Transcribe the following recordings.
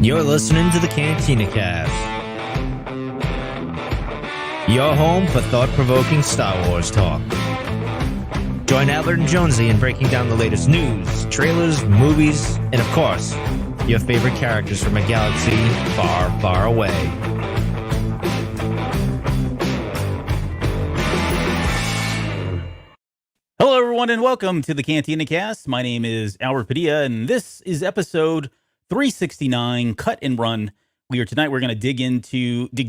You're listening to the Cantina Cast, your home for thought-provoking Star Wars talk. Join Albert and Jonesy in breaking down the latest news, trailers, movies, and of course, your favorite characters from a galaxy far, far away. Hello, everyone, and welcome to the Cantina Cast. My name is Albert Padilla, and this is episode 369, Cut and Run. Tonight we're going to dig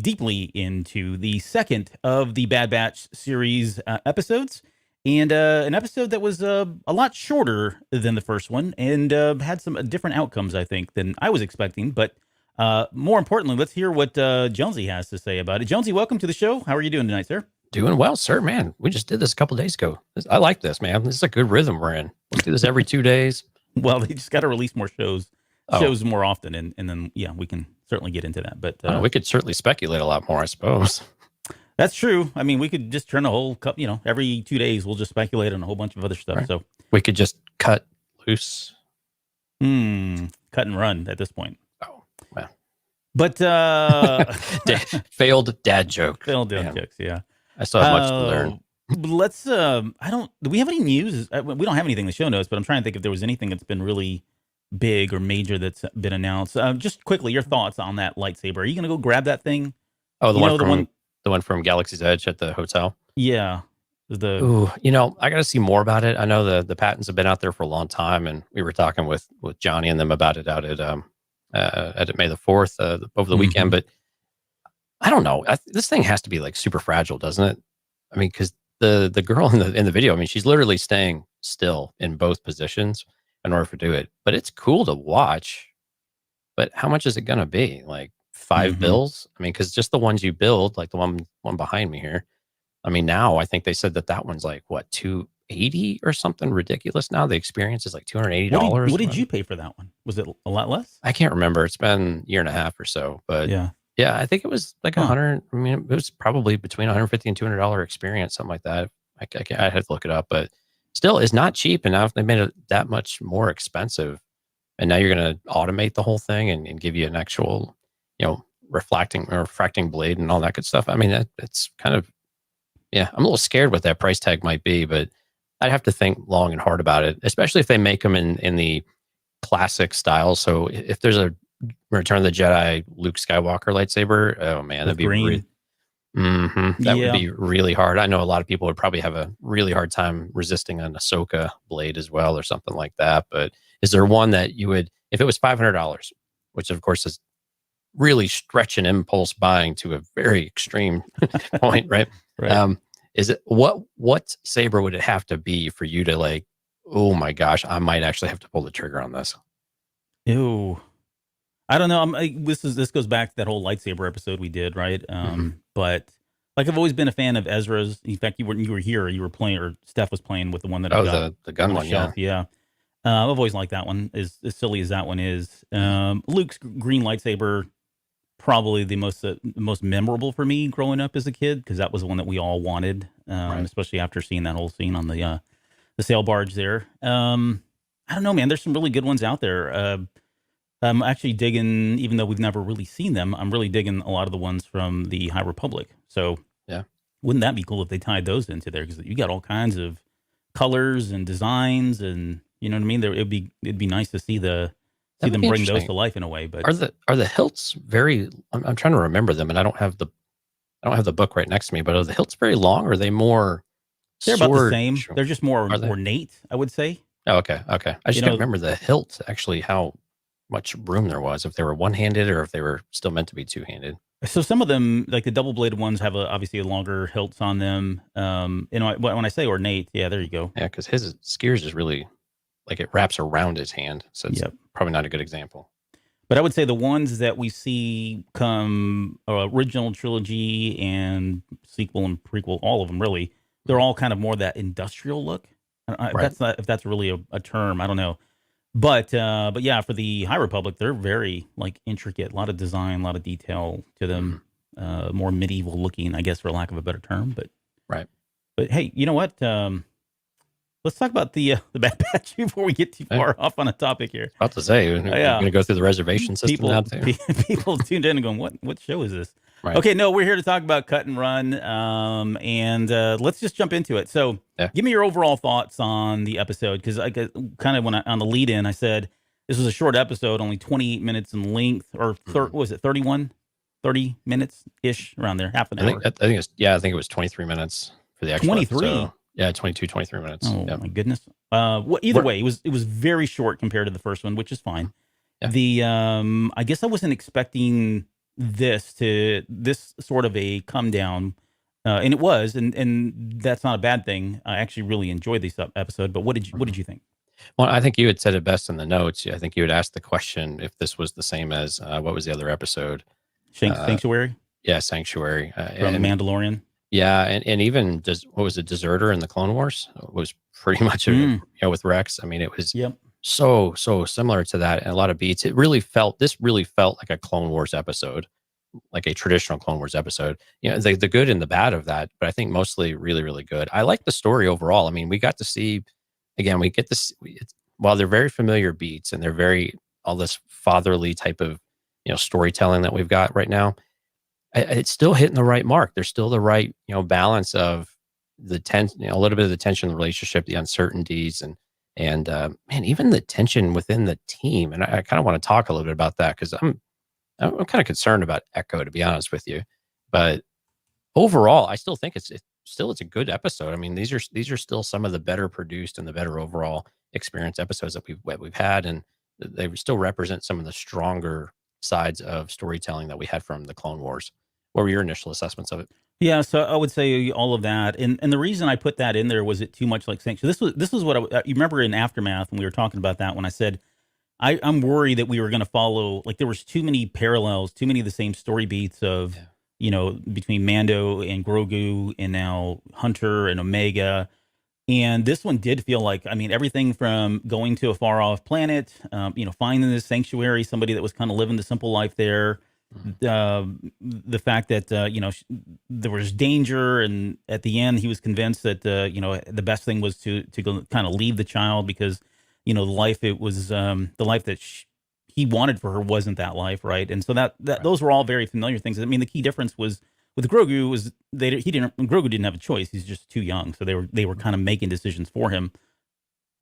deeply into the second of the Bad Batch series episodes, and an episode that was a lot shorter than the first one, and had some different outcomes, I think, than I was expecting. But more importantly, let's hear what Jonesy has to say about it. Jonesy, welcome to the show. How are you doing tonight, sir? Doing well, sir, man. We just did this a couple days ago. I like this, man. This is a good rhythm we're in. We'll do this every 2 days. Well, they just got to release more shows more often, and then, yeah, we can certainly get into that. But we could certainly speculate a lot more, I suppose. That's true. I mean, we could just turn a whole cup, every 2 days, we'll just speculate on a whole bunch of other stuff. Right. So we could just cut loose. Cut and run at this point. Oh, well. But failed dad joke. Failed dad jokes, yeah. I still have much to learn. Let's, do we have any news? We don't have anything in the show notes, but I'm trying to think if there was anything that's been really big or major that's been announced. Just quickly, your thoughts on that lightsaber. Are you going to go grab that thing? Oh, the one from Galaxy's Edge at the hotel? Yeah. I got to see more about it. I know the patents have been out there for a long time, and we were talking with Johnny and them about it out at May the 4th over the weekend, but I don't know. This thing has to be like super fragile, doesn't it? I mean, because the girl in the video, I mean, she's literally staying still in both positions in order to do it. But it's cool to watch. But how much is it going to be? Like $5 bills? I mean, because just the ones you build, like the one behind me here. I mean, now I think they said that one's like what, $280 or something ridiculous. Now the experience is like $280. What did you pay for that one? Was it a lot less? I can't remember. It's been a year and a half or so, but yeah, I think it was like 100. I mean, it was probably between $150 and $200 experience, something like that. I had to look it up, but still, it's not cheap. And now they made it that much more expensive, and now you're going to automate the whole thing and give you an actual, refracting blade and all that good stuff. I mean, it's kind of, I'm a little scared what that price tag might be, but I'd have to think long and hard about it, especially if they make them in the classic style. So if there's a Return of the Jedi Luke Skywalker lightsaber, oh man, that'd be green. That would be really hard. I know a lot of people would probably have a really hard time resisting an Ahsoka blade as well, or something like that. But is there one that you would, if it was $500, which of course is really stretching impulse buying to a very extreme point, right? Right. Is it what saber would it have to be for you to like, oh my gosh, I might actually have to pull the trigger on this? Ew. I don't know. This goes back to that whole lightsaber episode we did, right? But like I've always been a fan of Ezra's. In fact, you were here. You were playing, or Steph was playing with the one that I got. The gun one, yeah. I've always liked that one. As silly as that one is, Luke's green lightsaber, probably the most memorable for me growing up as a kid, because that was the one that we all wanted, especially after seeing that whole scene on the sail barge there. I don't know, man. There's some really good ones out there. I'm actually digging, even though we've never really seen them, I'm really digging a lot of the ones from the High Republic. So wouldn't that be cool if they tied those into there? Because you got all kinds of colors and designs, and you know what I mean. It'd be nice to see them bring those to life in a way. But are the hilts very? I'm trying to remember them, and I don't have the book right next to me. But are the hilts very long? Or are they more? They're about the same. They're just more ornate, I would say. Oh, okay. I just can't remember the hilt actually, how much room there was, if they were one-handed or if they were still meant to be two-handed. So some of them, like the double-bladed ones, have obviously a longer hilts on them. When I say ornate, yeah, there you go. Yeah, because his skewers is really like it wraps around his hand, so it's probably not a good example. But I would say the ones that we see come original trilogy and sequel and prequel, all of them really, they're all kind of more that industrial look. If that's really a term, I don't know. But yeah, for the High Republic, they're very like intricate, a lot of design, a lot of detail to them, more medieval looking, I guess, for lack of a better term. But hey, you know what? let's talk about the Bad Batch before we get too far off on a topic here. About to say, we're going to go through the reservation system now too. People tuned in and going, what show is this? Right. Okay, no, we're here to talk about Cut and Run, and let's just jump into it. So, give me your overall thoughts on the episode, because I kind of on the lead in, I said this was a short episode, only 28 minutes in length, or what was it, 30 minutes ish, around there, half an hour. I think it was 23 minutes for the actual 23. episode. Yeah, 23 minutes. Oh my goodness. Either way, it was very short compared to the first one, which is fine. Yeah. I guess I wasn't expecting this sort of a come down, and it was, and that's not a bad thing. I actually really enjoyed this episode. But what did you think? Well, I think you had said it best in the notes. I think you had asked the question if this was the same as what was the other episode? Sanctuary. Yeah, Sanctuary from Mandalorian. Yeah, and even what was it, Deserter in the Clone Wars? It was pretty much with Rex. I mean, it was so similar to that, and a lot of beats. This really felt like a Clone Wars episode, like a traditional Clone Wars episode. The good and the bad of that, but I think mostly really, really good. I like the story overall. I mean, we got to see, again, while they're very familiar beats and they're all this fatherly type of storytelling that we've got right now, it's still hitting the right mark. There's still the right balance of the tension, a little bit of the tension in the relationship, the uncertainties, and man, even the tension within the team. And I kind of want to talk a little bit about that, because I'm kind of concerned about Echo, to be honest with you. But overall, I still think it's a good episode. I mean, these are still some of the better produced and the better overall experience episodes that we've had, and they still represent some of the stronger sides of storytelling that we had from the Clone Wars. What were your initial assessments of it? Yeah, so I would say all of that, and the reason I put that in there was it too much like Sanctuary. This was what you remember in Aftermath when we were talking about that, when I said I'm worried that we were going to follow, like, there was too many parallels, too many of the same story beats of between Mando and Grogu, and now Hunter and Omega. And this one did feel like, I mean, everything from going to a far off planet, finding this sanctuary, somebody that was kind of living the simple life there. The fact that, there was danger, and at the end he was convinced that, the best thing was to go kind of leave the child, because, the life the life that he wanted for her wasn't that life. Right. And so that those were all very familiar things. I mean, the key difference was, with Grogu was Grogu didn't have a choice. He's just too young. So they were kind of making decisions for him,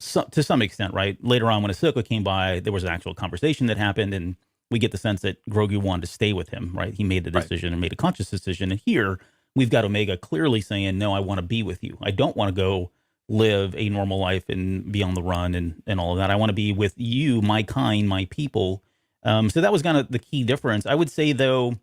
to some extent, right? Later on, when Ahsoka came by, there was an actual conversation that happened, and we get the sense that Grogu wanted to stay with him, right? He made the decision and made a conscious decision. And here we've got Omega clearly saying, no, I want to be with you. I don't want to go live a normal life and be on the run and all of that. I want to be with you, my kind, my people. So that was kind of the key difference. I would say, though,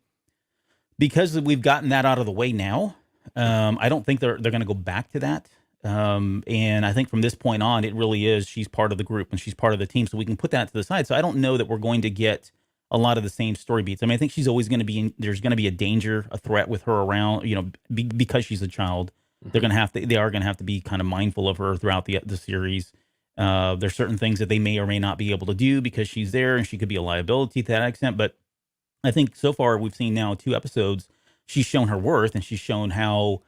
because we've gotten that out of the way now, I don't think they're going to go back to that. And I think from this point on, it really is, she's part of the group and she's part of the team. So we can put that to the side. So I don't know that we're going to get a lot of the same story beats. I mean, I think she's always going to be there's going to be a danger, a threat with her around, because she's a child. They are going to have to be kind of mindful of her throughout the series. There's certain things that they may or may not be able to do because she's there, and she could be a liability to that extent. But I think so far we've seen now 2 episodes, she's shown her worth, and she's shown how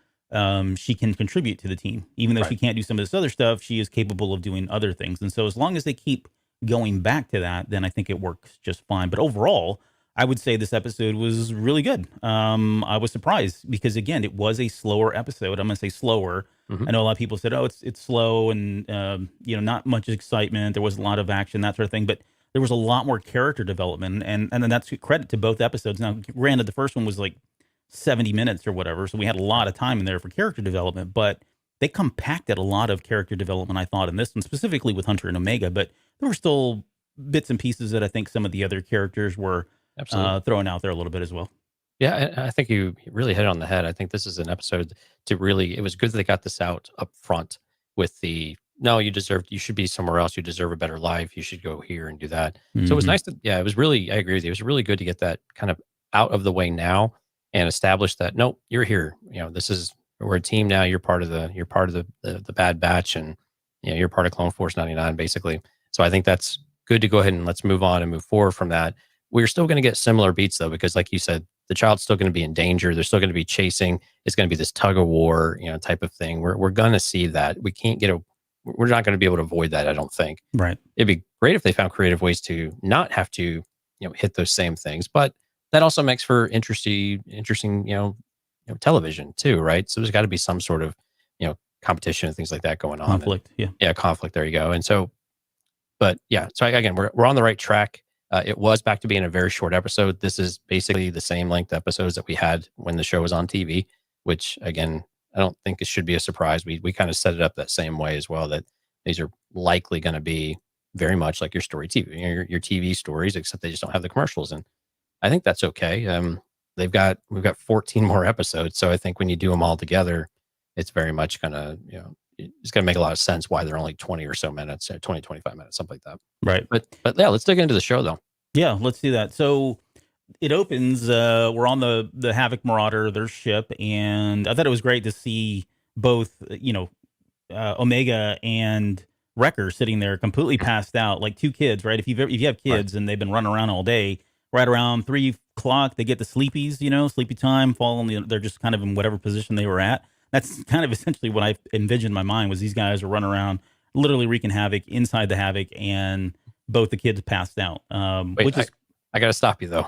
she can contribute to the team. Even though she can't do some of this other stuff, she is capable of doing other things. And so as long as they keep going back to that, then I think it works just fine. But overall, I would say this episode was really good. I was surprised because, again, it was a slower episode. I'm going to say slower. Mm-hmm. I know a lot of people said, oh, it's slow and, not much excitement. There was a lot of action, that sort of thing. But there was a lot more character development. And then that's credit to both episodes. Now, granted, the first one was like 70 minutes or whatever. So we had a lot of time in there for character development. But they compacted a lot of character development, I thought, in this one, specifically with Hunter and Omega. But there were still bits and pieces that I think some of the other characters were throwing out there a little bit as well. Yeah, I think you really hit it on the head. I think this is an episode it was good that they got this out up front with no, you should be somewhere else. You deserve a better life. You should go here and do that. Mm-hmm. So it was nice it was really, I agree with you. It was really good to get that kind of out of the way now and establish that, no, you're here. We're a team now. You're part of the Bad Batch, and you're part of Clone Force 99, basically. So I think that's good to go ahead and let's move on and move forward from that. We're still going to get similar beats, though, because like you said, the child's still going to be in danger. They're still going to be chasing. It's going to be this tug of war, type of thing. We're going to see that. We can't get we're not going to be able to avoid that. I don't think. Right. It'd be great if they found creative ways to not have to, hit those same things, but that also makes for interesting, television too, right? So there's got to be some sort of, competition and things like that going on. Conflict. Yeah, conflict. There you go. And so, but yeah, so again, we're on the right track. It was back to being a very short episode. This is basically the same length episodes that we had when the show was on TV, which again, I don't think it should be a surprise. We kind of set it up that same way as well, that these are likely going to be very much like your story TV, your TV stories, except they just don't have the commercials. And I think that's okay. We've got 14 more episodes. So I think when you do them all together, it's very much going to, it's going to make a lot of sense why they're only 20 or so minutes, 20, 25 minutes, something like that. Right. But yeah, let's dig into the show though. Yeah, let's do that. So it opens, we're on the Havoc Marauder, their ship. And I thought it was great to see both, Omega and Wrecker sitting there completely passed out, like two kids, right? If you have kids and they've been running around all day, right around 3 o'clock, they get the sleepies, sleepy time, they're just kind of in whatever position they were at. That's kind of essentially what I envisioned in my mind, was these guys are running around, literally wreaking havoc inside the Havoc, and both the kids passed out. Wait, I got to stop you though.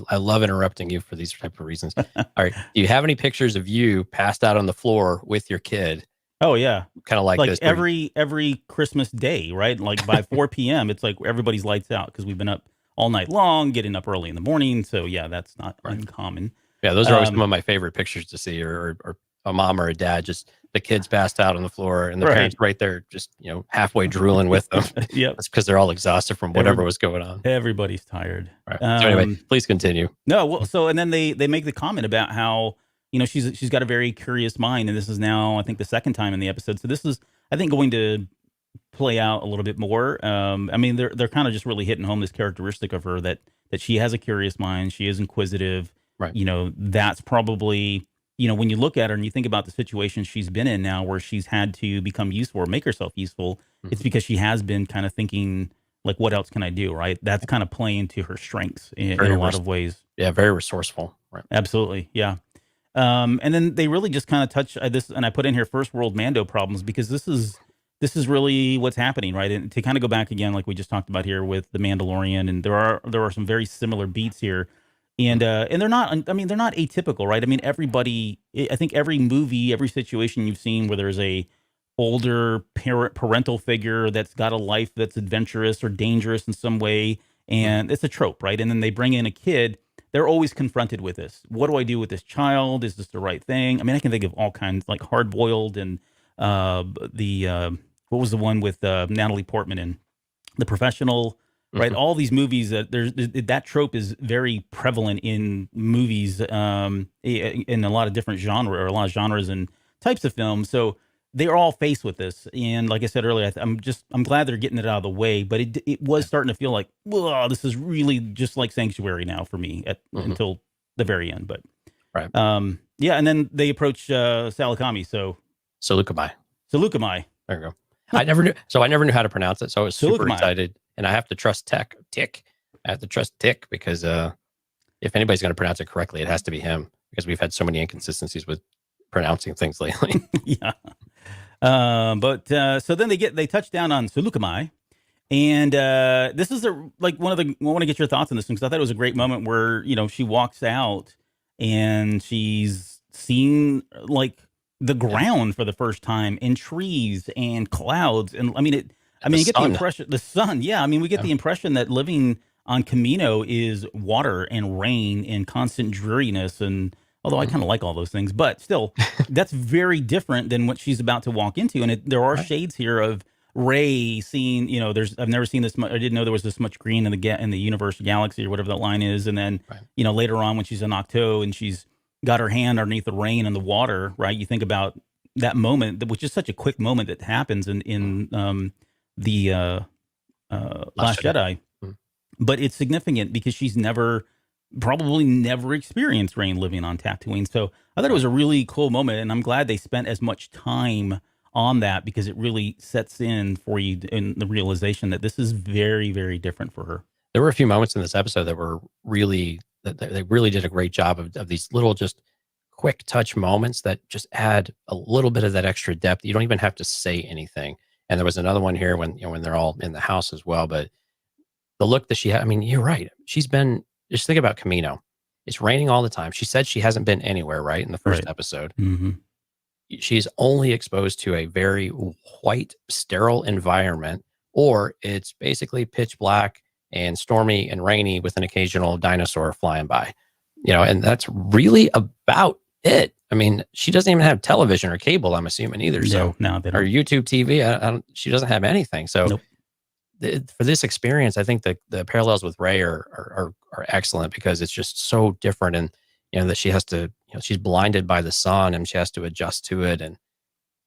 I love interrupting you for these type of reasons. All right. Do you have any pictures of you passed out on the floor with your kid? Oh yeah. Kind of like this. Every Christmas day, right? Like by 4 p.m., it's like everybody's lights out because we've been up all night long, getting up early in the morning. So yeah, that's not uncommon. Yeah. Those are always some of my favorite pictures to see, or a mom or a dad, just the kids passed out on the floor and the parents right there, just, halfway drooling with them. Yep. That's because they're all exhausted from whatever was going on. Everybody's tired. Right. So anyway, please continue. No. Well, so, and then they make the comment about how, she's got a very curious mind. And this is now, I think, the second time in the episode. So this is, I think, going to play out a little bit more. They're kind of just really hitting home this characteristic of her that she has a curious mind. She is inquisitive. Right. That's probably, when you look at her and you think about the situation she's been in now, where she's had to become useful or make herself useful, it's because she has been kind of thinking, like, what else can I do? Right. That's kind of playing to her strengths in a lot of ways. Yeah. Very resourceful. Right. Absolutely. Yeah. And then they really just kind of touch this, and I put in here first world Mando problems, because this is really what's happening, right? And to kind of go back again, like we just talked about here with the Mandalorian, and there are some very similar beats here, and they're not atypical, right? I mean, I think every movie, every situation you've seen where there's a older parental figure that's got a life that's adventurous or dangerous in some way, and it's a trope, right? And then they bring in a kid. They're always confronted with this. What do I do with this child? Is this the right thing? I mean, I can think of all kinds, like Hard Boiled, and what was the one with Natalie Portman in The Professional, right? All these movies that trope is very prevalent in movies, in a lot of different genres and types of films. So they're all faced with this, and like I said earlier, I'm glad they're getting it out of the way. But it was starting to feel like, whoa, this is really just like Sanctuary now for me until the very end. But right, yeah, and then they approach Salakami. Salukami. There you go. I never knew how to pronounce it, so I was super excited, and I have to trust Tick. I have to trust Tick, because if anybody's going to pronounce it correctly, it has to be him, because we've had so many inconsistencies with pronouncing things lately. Yeah. So then they touch down on Salukami, and this is I want to get your thoughts on this one, because I thought it was a great moment where she walks out and she's seeing like the ground for the first time, and trees and clouds, and you get the impression, the sun. Yeah, we get the impression that living on Camino is water and rain and constant dreariness, and although I kind of like all those things, but still, that's very different than what she's about to walk into. And there are shades here of Rey seeing, I've never seen this much. I didn't know there was this much green in the universe, galaxy, or whatever that line is. And then, later on when she's in Octo and she's got her hand underneath the rain and the water, right? You think about that moment, which is such a quick moment that happens in the Last Jedi. But it's significant because she's probably never experienced rain living on Tatooine. So I thought it was a really cool moment, and I'm glad they spent as much time on that, because it really sets in for you in the realization that this is very, very different for her. There were a few moments in this episode that were they really did a great job of these little, just quick touch moments that just add a little bit of that extra depth. You don't even have to say anything. And there was another one here when, when they're all in the house as well. But the look that she had, I mean, you're right. She's been, just think about Camino. It's raining all the time. She said she hasn't been anywhere, right? In the first episode. Mm-hmm. She's only exposed to a very white, sterile environment, or it's basically pitch black and stormy and rainy with an occasional dinosaur flying by, and that's really about it. I mean, she doesn't even have television or cable, I'm assuming either. So, no, or YouTube TV, she doesn't have anything. So, nope. For this experience, I think the parallels with Ray are excellent because it's just so different, and that she has to, she's blinded by the sun and she has to adjust to it. And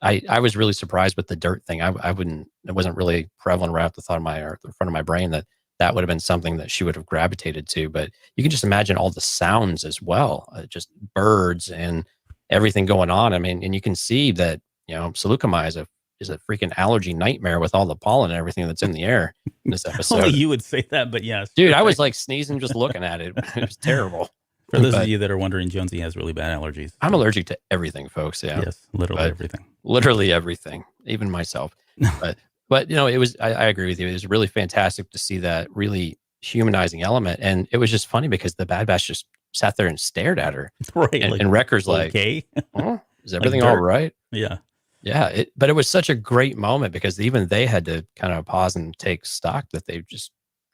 I was really surprised with the dirt thing. It wasn't really prevalent right off the front of my brain that would have been something that she would have gravitated to. But you can just imagine all the sounds as well, just birds and everything going on. I mean, and you can see that, Seleucami is a freaking allergy nightmare with all the pollen and everything that's in the air in this episode. Only you would say that, but yes. Dude, I was like sneezing just looking at it. It was terrible. For those of you that are wondering, Jonesy has really bad allergies. I'm allergic to everything, folks. Yeah. Yes, everything. Literally everything, even myself. But it was, I agree with you. It was really fantastic to see that really humanizing element. And it was just funny because the Bad Batch just sat there and stared at her. Right. And Wrecker's like, okay. Oh, is everything all right? Yeah. Yeah. But it was such a great moment because even they had to kind of pause and take stock that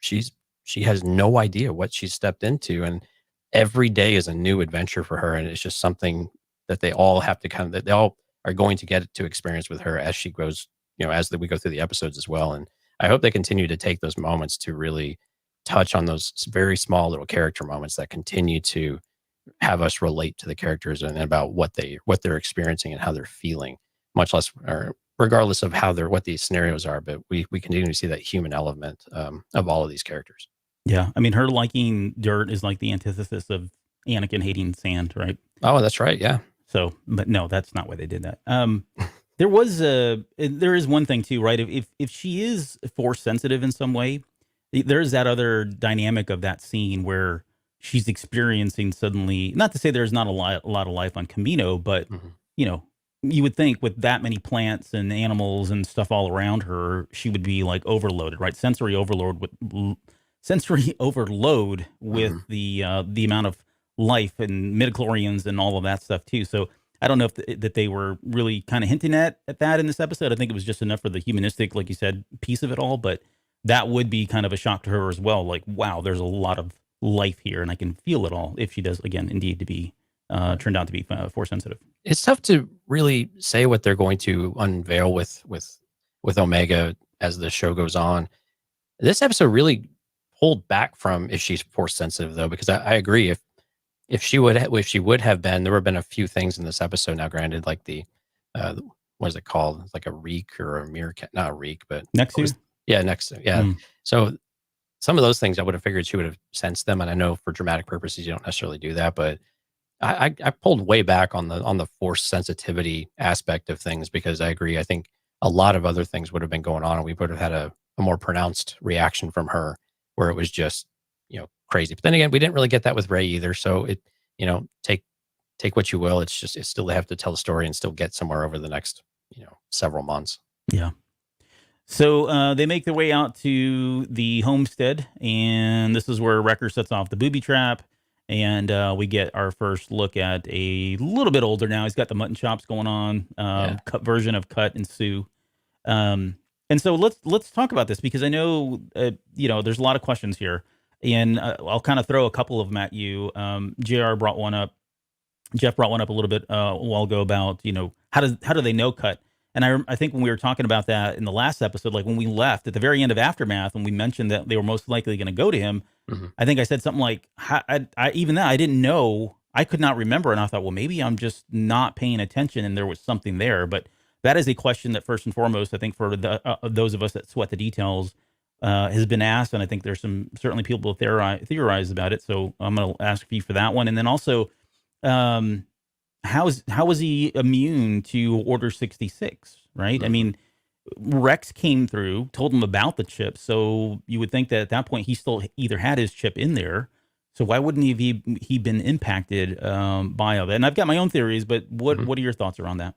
she has no idea what she's stepped into. And every day is a new adventure for her. And it's just something that they all have to they all are going to get to experience with her as she goes, as we go through the episodes as well. And I hope they continue to take those moments to really touch on those very small little character moments that continue to have us relate to the characters and about what they're experiencing and how they're feeling, much less, or regardless of what these scenarios are. But we continue to see that human element of all of these characters. Yeah. I mean, her liking dirt is like the antithesis of Anakin hating sand, right? Oh, that's right. Yeah. So, but no, that's not why they did that. There is one thing too, right? If she is force sensitive in some way, there's that other dynamic of that scene where she's experiencing suddenly, not to say there's not a lot of life on Camino, but you would think with that many plants and animals and stuff all around her, she would be like overloaded, right? Sensory overload with the amount of life and midichlorians and all of that stuff too. So I don't know if that they were really kind of hinting at that in this episode. I think it was just enough for the humanistic, like you said, piece of it all. But that would be kind of a shock to her as well. Like, wow, there's a lot of life here, and I can feel it all if she does, again, indeed to be turned out to be force sensitive. It's tough to really say what they're going to unveil with Omega as the show goes on. This episode really pulled back from if she's force sensitive, though, because I agree. If she would have been, there would have been a few things in this episode. Now, granted, like the what is it called? It's like a reek or a meerkat, not a reek, but Nexu. Nexu. Yeah. So some of those things I would have figured she would have sensed them, and I know for dramatic purposes you don't necessarily do that, but I pulled way back on the force sensitivity aspect of things because I agree. I think a lot of other things would have been going on, and we would have had a more pronounced reaction from her where it was just crazy. But then again, we didn't really get that with Ray either. So it take what you will. It's still they have to tell the story and still get somewhere over the next several months. Yeah. So they make their way out to the homestead, and this is where Wrecker sets off the booby trap. And we get our first look at a little bit older now. He's got the mutton chops going on, cut version of Cut and Sue. And so let's talk about this because I know there's a lot of questions here, and I'll kind of throw a couple of them at you. JR brought one up. Jeff brought one up a little bit a while ago about how do they know Cut? And I think when we were talking about that in the last episode, like when we left at the very end of Aftermath, and we mentioned that they were most likely going to go to him, I think I said something like, even that I didn't know, I could not remember. And I thought, well, maybe I'm just not paying attention and there was something there. But that is a question that first and foremost, I think for those of us that sweat the details, has been asked. And I think there's certainly people theorize about it. So I'm going to ask you for that one. And then also, how is he immune to Order 66, right? Mm-hmm. I mean, Rex came through, told him about the chip, so you would think that at that point he still either had his chip in there. So why wouldn't he been impacted by all that? And I've got my own theories, but what are your thoughts around that?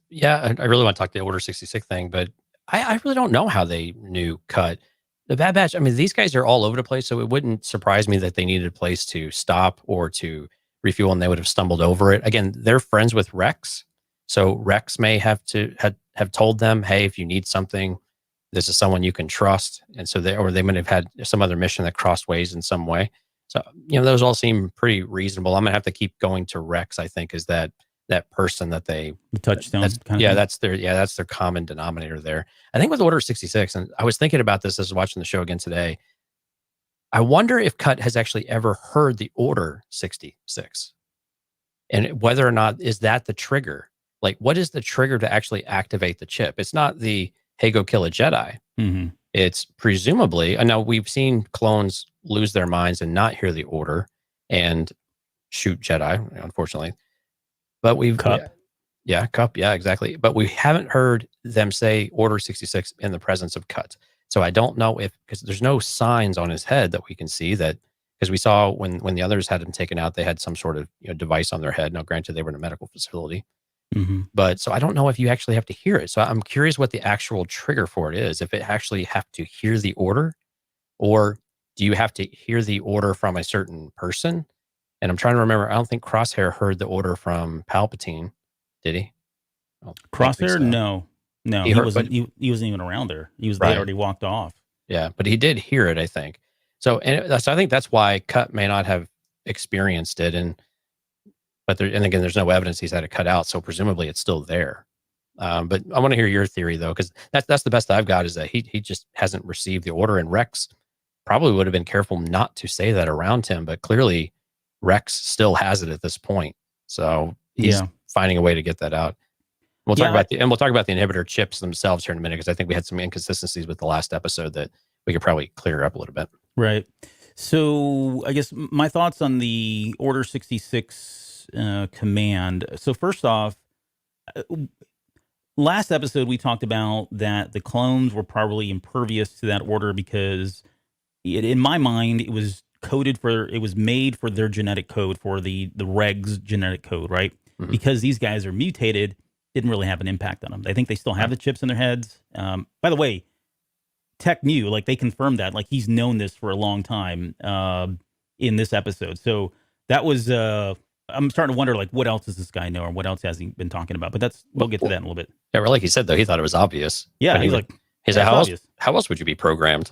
Yeah, I really want to talk the Order 66 thing, but I really don't know how they knew Cut. The Bad Batch, I mean, these guys are all over the place, so it wouldn't surprise me that they needed a place to stop or to refuel, and they would have stumbled over it. Again, they're friends with Rex, so Rex may have told them, "Hey, if you need something, this is someone you can trust." And so they might have had some other mission that crossed ways in some way. So those all seem pretty reasonable. I'm gonna have to keep going to Rex. I think is that person that they The touchstone that's kind of thing. that's their common denominator there. I think with Order 66, and I was thinking about this as I was watching the show again today. I wonder if Cut has actually ever heard the Order 66, and whether or not is that the trigger. Like, what is the trigger to actually activate the chip? It's not the "Hey, go kill a Jedi." Mm-hmm. It's presumably. I know we've seen clones lose their minds and not hear the Order and shoot Jedi, unfortunately. But Cup. Yeah, Cup. Yeah, exactly. But we haven't heard them say Order 66 in the presence of Cut. So I don't know because there's no signs on his head that we can see that, because we saw when the others had him taken out, they had some sort of device on their head. Now, granted, they were in a medical facility, Mm-hmm. but so I don't know if you actually have to hear it. So I'm curious what the actual trigger for it is. If it actually have to hear the order, or do you have to hear the order from a certain person? And I'm trying to remember. I don't think Crosshair heard the order from Palpatine, did he? I don't think Crosshair, so. no, He he heard- wasn't. He wasn't even around there. They Right. had already walked off. Yeah, but he did hear it, I think. So, so I think that's why Cut may not have experienced it, and again, there's no evidence he's had it cut out, so presumably it's still there. But I want to hear your theory though, because that's the best I've got is that he just hasn't received the order, and Rex probably would have been careful not to say that around him, but clearly Rex still has it at this point, so he's finding a way to get that out. We'll talk about the inhibitor chips themselves here in a minute, because I think we had some inconsistencies with the last episode that we could probably clear up a little bit. Right. So I guess my thoughts on the Order 66 command. So first off, last episode we talked about that the clones were probably impervious to that order because in my mind it was made for their genetic code, for the regs genetic code, right? Mhm. Because these guys are mutated, didn't really have an impact on them. I think they still have the chips in their heads. By the way, Tech knew, like they confirmed that, like he's known this for a long time in this episode. So that was, I'm starting to wonder, like, what else does this guy know, or what else has he been talking about? But we'll get to that in a little bit. Yeah, well, like he said though, he thought it was obvious. Yeah, he's like, how else would you be programmed?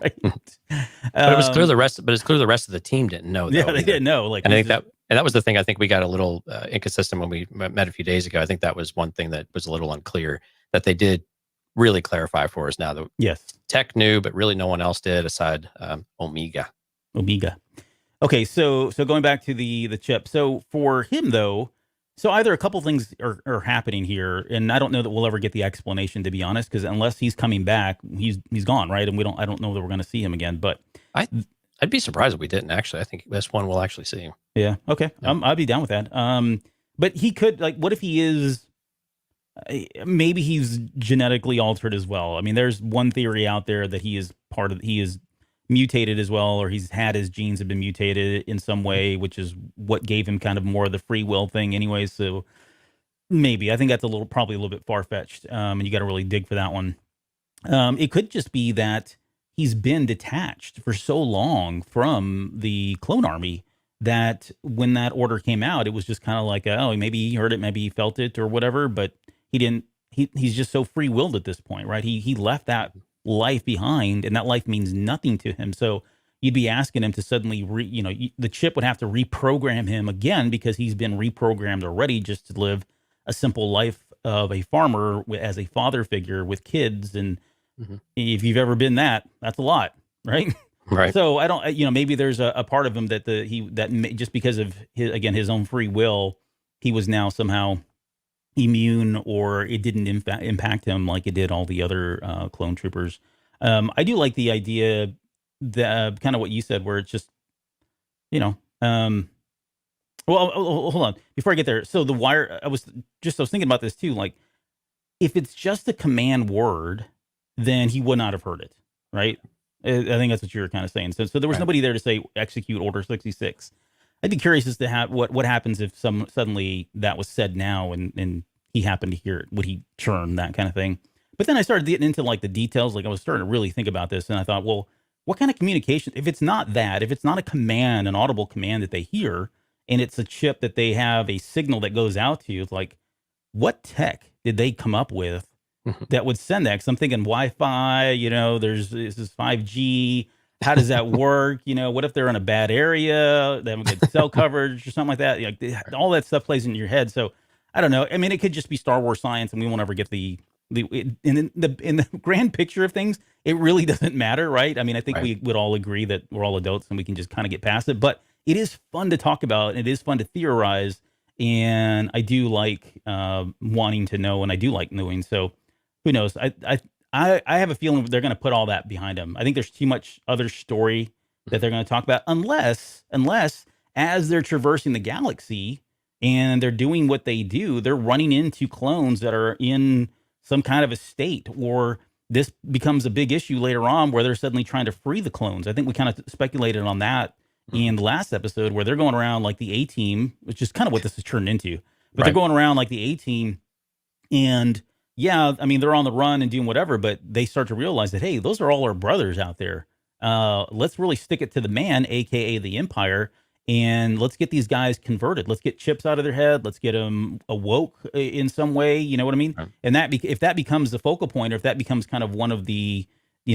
Right. But it was clear the rest of the team didn't know. Yeah, they didn't know. Like, and I think that was the thing. I think we got a little inconsistent when we met a few days ago. I think that was one thing that was a little unclear, that they did really clarify for us now that yes, Tech knew, but really no one else did aside Omega. Okay, so going back to the chip. So for him though, so either a couple things are happening here, and I don't know that we'll ever get the explanation, to be honest, because unless he's coming back, he's gone, right? And I don't know that we're going to see him again. But I'd be surprised if we didn't. Actually, I think this one we'll actually see him. Yeah. Okay. Yeah. I'd be down with that. But he could, like, what if he is? Maybe he's genetically altered as well. I mean, there's one theory out there that he is mutated as well, or his genes have been mutated in some way, which is what gave him kind of more of the free will thing anyway. So maybe, I think that's probably a little bit far-fetched. And you got to really dig for that one. It could just be that he's been detached for so long from the clone army that when that order came out, it was just kind of like, oh, maybe he heard it, maybe he felt it or whatever, but he didn't, he's just so free-willed at this point, right? He left that life behind, and that life means nothing to him. So you'd be asking him to suddenly, the chip would have to reprogram him again, because he's been reprogrammed already just to live a simple life of a farmer as a father figure with kids. And if you've ever been that's a lot, right? Right. So I don't, maybe there's a part of him that just because of his own free will, he was now somehow immune, or it didn't impact him like it did all the other clone troopers. I do like the idea that kind of what you said, where it's just, well, hold on before I get there. So the wire, I was thinking about this too. Like, if it's just a command word, then he would not have heard it, right? I think that's what you were kind of saying. So there was nobody there to say execute Order 66. I'd be curious as to what happens if suddenly that was said now and he happened to hear it. Would he churn, that kind of thing? But then I started getting into like the details. Like I was starting to really think about this, and I thought, well, what kind of communication? If it's not that, if it's not a command, an audible command that they hear, and it's a chip that they have a signal that goes out to, it's like, what tech did they come up with that would send that? Because I'm thinking Wi-Fi. This is 5G. How does that work? What if they're in a bad area? They haven't good cell coverage or something like that. All that stuff plays into your head. So I don't know. I mean, it could just be Star Wars science, and we won't ever get in the grand picture of things. It really doesn't matter, right? I mean, I think we would all agree that we're all adults and we can just kind of get past it. But it is fun to talk about, and it is fun to theorize. And I do like wanting to know, and I do like knowing. So who knows? I have a feeling they're going to put all that behind them. I think there's too much other story that they're going to talk about, unless as they're traversing the galaxy and they're doing what they do, they're running into clones that are in some kind of a state, or this becomes a big issue later on where they're suddenly trying to free the clones. I think we kind of speculated on that in the last episode, where they're going around like the A-Team, which is kind of what this has turned into. But they're going around like the A-Team, and yeah, I mean, they're on the run and doing whatever, but they start to realize that, hey, those are all our brothers out there. Let's really stick it to the man, aka the Empire, and let's get these guys converted. Let's get chips out of their head. Let's get them awoke in some way. You know what I mean? Right. And if that becomes the focal point, or if that becomes kind of one of the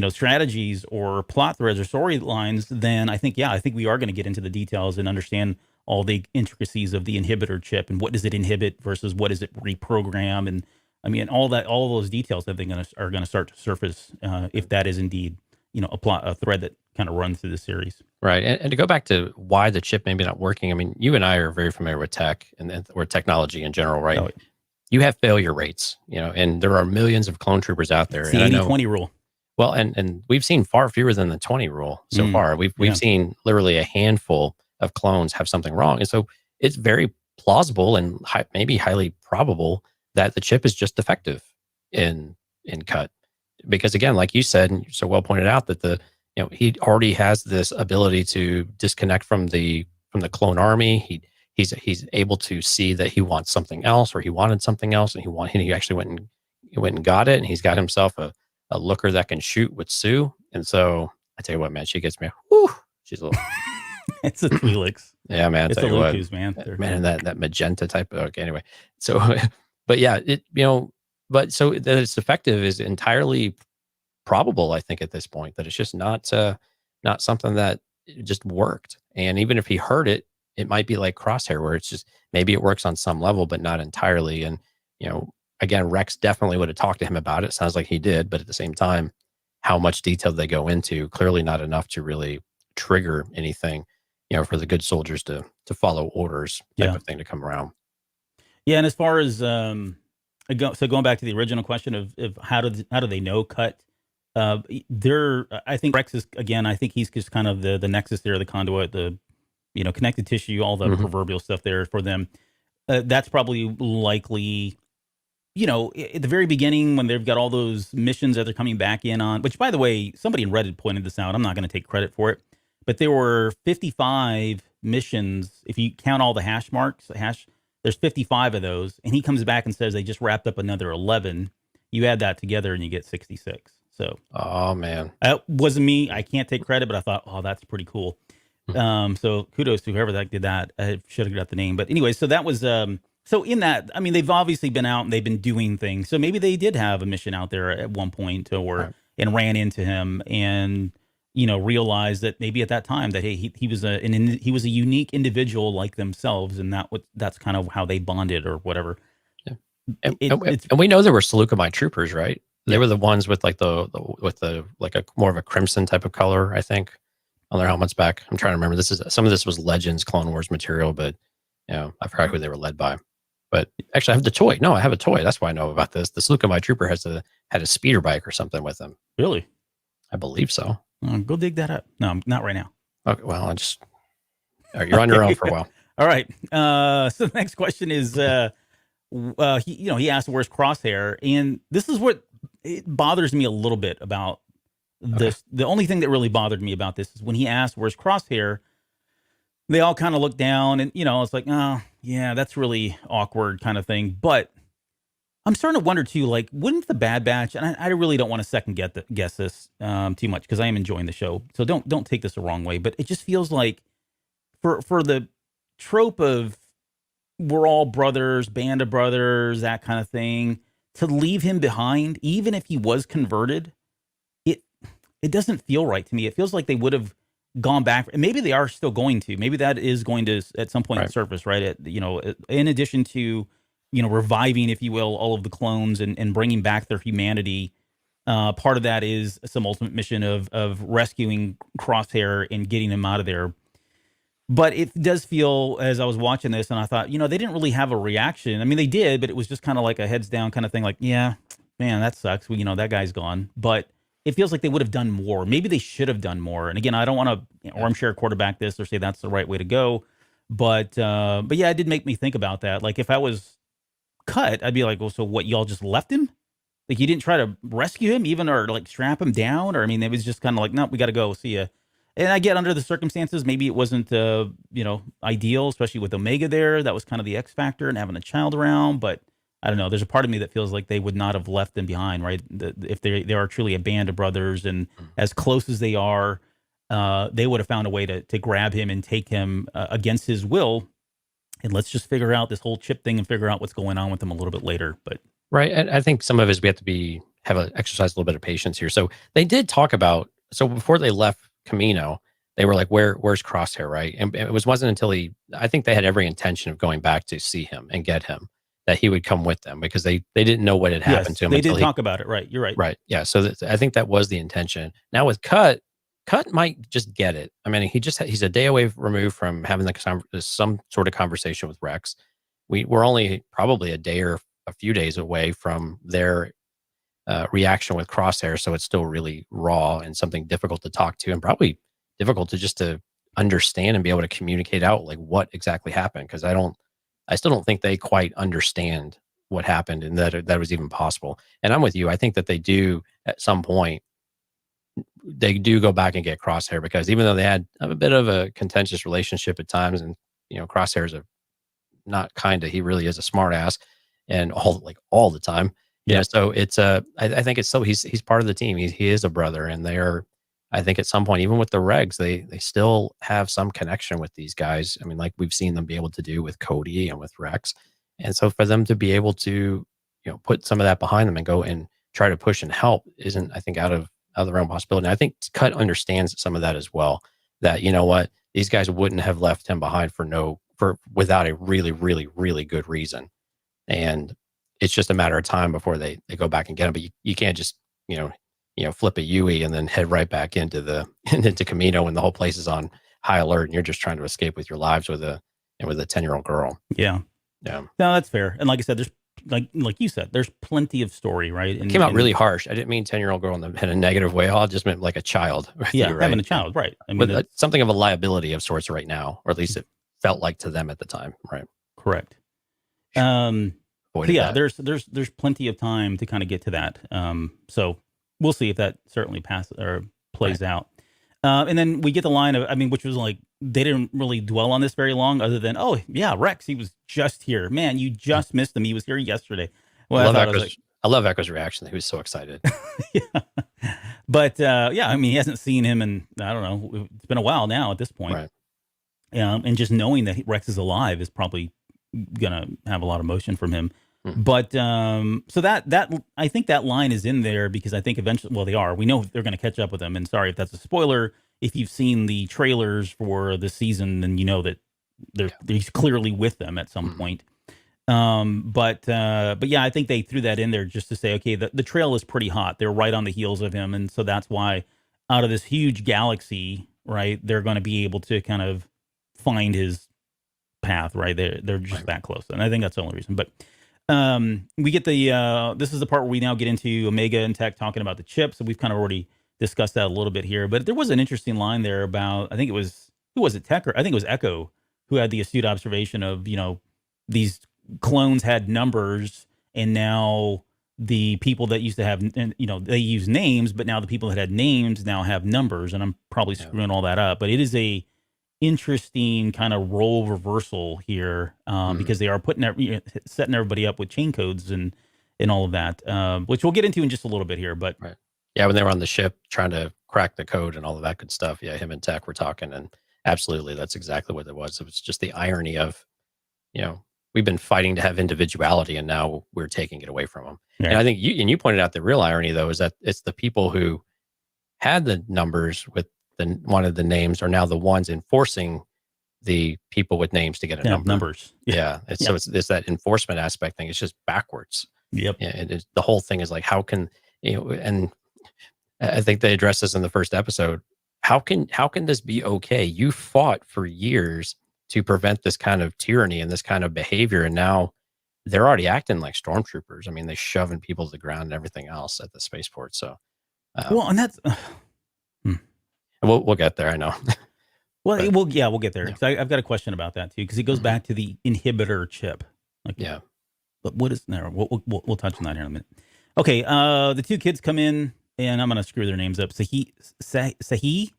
strategies or plot threads or storylines, then I think we are going to get into the details and understand all the intricacies of the inhibitor chip and what does it inhibit versus what does it reprogram, and I mean all those details I think are going to start to surface if that is indeed a thread that kind of runs through the series. Right, and to go back to why the chip may be not working, I mean, you and I are very familiar with tech or technology in general, right? Oh, yeah. You have failure rates, and there are millions of clone troopers out there. It's the 80-20 rule. Well, and we've seen far fewer than the 20 rule so far. We've seen literally a handful of clones have something wrong, and so it's very plausible and maybe highly probable that the chip is just defective in cut, because again, like you said, and you so well pointed out, that he already has this ability to disconnect from the clone army. He's able to see that he wants something else, or he wanted something else, and he actually went and got it, and he's got himself a looker that can shoot with Sue. And so I tell you what, man, she gets me. Whew, she's a little. It's a Twi'leks. Yeah, man. It's a Luku's, man. Man, that magenta type. Okay, anyway. So, but yeah, but so that it's effective is entirely probable. I think at this point that it's just not something that just worked. And even if he heard it, it might be like Crosshair, where it's just maybe it works on some level, but not entirely. And again, Rex definitely would have talked to him about it. Sounds like he did, but at the same time, how much detail they go into, clearly not enough to really trigger anything, for the good soldiers to follow orders type of thing to come around. Yeah, and as far as so going back to the original question of how do they know cut? I think Rex is, again, I think he's just kind of the nexus there, the conduit, the connected tissue, all the proverbial stuff there for them. That's probably likely. At the very beginning when they've got all those missions that they're coming back in on, which by the way, somebody in Reddit pointed this out. I'm not going to take credit for it, but there were 55 missions. If you count all the hash marks, there's 55 of those. And he comes back and says they just wrapped up another 11. You add that together and you get 66. So, oh man, that wasn't me. I can't take credit, but I thought, oh, that's pretty cool. So kudos to whoever that did that. I should have got the name, but anyway, so that was, so in that, I mean, they've obviously been out and they've been doing things. So maybe they did have a mission out there at one point, and ran into him and realized that maybe at that time that hey, he was a unique individual like themselves, and that's kind of how they bonded or whatever. Yeah. And we know there were Seleucamite troopers, right? They were the ones with like the like a more of a crimson type of color, I think, on their helmets back. I'm trying to remember. Some of this was Legends Clone Wars material, but I forgot who they were led by. But actually, I have the toy. No, I have a toy. That's why I know about this. The Seleucamite trooper had a speeder bike or something with him. Really? I believe so. Go dig that up. No, not right now. Okay. Well, all right, you're on your own for a while. All right. So the next question is, he asked, "Where's Crosshair?" And this is what it bothers me a little bit about this. Okay. The only thing that really bothered me about this is when he asked, "Where's Crosshair?" They all kind of look down and, it's like, oh, yeah, that's really awkward kind of thing. But I'm starting to wonder too, like, wouldn't the Bad Batch, and I really don't want to guess this too much because I am enjoying the show, so don't take this the wrong way, but it just feels like for the trope of we're all brothers, band of brothers, that kind of thing, to leave him behind, even if he was converted, it it doesn't feel right to me. It feels like they would have gone back, and maybe they are still going to. Maybe that is going to at some point Right. surface, right? In addition to reviving, if you will, all of the clones and bringing back their humanity. Part of that is some ultimate mission of rescuing Crosshair and getting him out of there. But it does feel, as I was watching this, and I thought, they didn't really have a reaction. I mean, they did, but it was just kind of like a heads down kind of thing. Like, yeah, man, that sucks. That guy's gone. But it feels like they would have done more. Maybe they should have done more. And again, I don't want to armchair quarterback this or say that's the right way to go. But yeah, it did make me think about that. Like, if I was cut, I'd be like, well, so what? Y'all just left him? Like, you didn't try to rescue him, even, or like strap him down, or I mean, it was just kind of like, no, we got to go. See ya. And I get under the circumstances, maybe it wasn't, ideal, especially with Omega there. That was kind of the X factor and having a child around. But I don't know. There's a part of me that feels like they would not have left them behind, right? If they are truly a band of brothers and as close as they are, they would have found a way to grab him and take him against his will. And let's just figure out this whole chip thing and figure out what's going on with him a little bit later. But Right. And I think some of it is we have to exercise a little bit of patience here. So they did talk about, so before they left Camino, they were like, where's Crosshair, right? And it wasn't until I think they had every intention of going back to see him and get him, that he would come with them, because they didn't know what had happened to him. They did talk about it, right? You're right. Right. Yeah. So I think that was the intention. Now with Cut might just get it. I mean, he's a day removed from having some sort of conversation with Rex. We're only probably a day or a few days away from their reaction with Crosshair, so it's still really raw and something difficult to talk to, and probably difficult to understand and be able to communicate out like what exactly happened, because I still don't think they quite understand what happened and that was even possible. And I'm with you. I think that they do at some point, they do go back and get Crosshair, because even though they had a bit of a contentious relationship at times, and Crosshair is not kind of, he really is a smart ass, and all the time. Yeah. So it's I think it's so he's part of the team. He is a brother, and I think at some point, even with the regs, they still have some connection with these guys. I mean, like we've seen them be able to do with Cody and with Rex. And so for them to be able to, put some of that behind them and go and try to push and help isn't, I think, out of the realm of possibility. And I think Cut understands some of that as well, that, what, these guys wouldn't have left him behind without a really, really, really good reason. And it's just a matter of time before they go back and get him. But you can't just, flip a Yui and then head right back into Camino when the whole place is on high alert and you're just trying to escape with your lives with a 10-year-old girl. Yeah. No, that's fair. And like I said, there's like you said, there's plenty of story, right? And it came out really harsh. I didn't mean 10-year-old girl in a negative way. I just meant like a child. Yeah, you, right? Having a child, right? I mean, but something of a liability of sorts right now, or at least it felt like to them at the time, right? Correct. There's plenty of time to kind of get to that. So we'll see if that certainly passes or plays out. And then we get the line of, which was like, they didn't really dwell on this very long, other than, oh yeah, Rex, he was just here. Man, you just missed him. He was here yesterday. Well, I love Echo's reaction. He was so excited. Yeah. But he hasn't seen him in, I don't know, it's been a while now at this point. Right. And just knowing that Rex is alive is probably gonna have a lot of emotion from him. But so that I think that line is in there because I think eventually, well, we know they're going to catch up with him. And sorry if that's a spoiler. If you've seen the trailers for the season, then you know that he's clearly with them at some point. But yeah, I think they threw that in there just to say, okay, the trail is pretty hot. They're right on the heels of him, and so that's why out of this huge galaxy, right, they're going to be able to kind of find his path. Right, they're just that close, and I think that's the only reason. But. We get this is the part where we now get into Omega and Tech talking about the chips. So we've kind of already discussed that a little bit here, but there was an interesting line there about, I think it was, who was it? Tech, or I think it was Echo, who had the astute observation of, these clones had numbers, and now the people that used to have, they use names, but now the people that had names now have numbers, and I'm probably screwing all that up, but it is a interesting kind of role reversal here because they are setting everybody up with chain codes, and and all of that, which we'll get into in just a little bit here. But Right. Yeah, when they were on the ship trying to crack the code and all of that good stuff. Yeah, him and Tech were talking, and absolutely, that's exactly what it was. It was just the irony of, we've been fighting to have individuality, and now we're taking it away from them. yeah, And I think you pointed out the real irony though is that it's the people who had the numbers with wanted the names are now the ones enforcing the people with names to get a number. numbers. Yeah. So it's that enforcement aspect thing. It's just backwards. Yep. Yeah, the whole thing is like, how can, and I think they addressed this in the first episode. How can this be okay? You fought for years to prevent this kind of tyranny and this kind of behavior, and now they're already acting like stormtroopers. I mean, they're shoving people to the ground and everything else at the spaceport. So, Well, and that's we'll get there. I know. well, we'll get there. Yeah. 'Cause I've got a question about that too, because it goes back to the inhibitor chip. Like, Yeah. but what is there? We'll touch on that here in a minute. Okay, the two kids come in, and I'm gonna screw their names up. Sahi,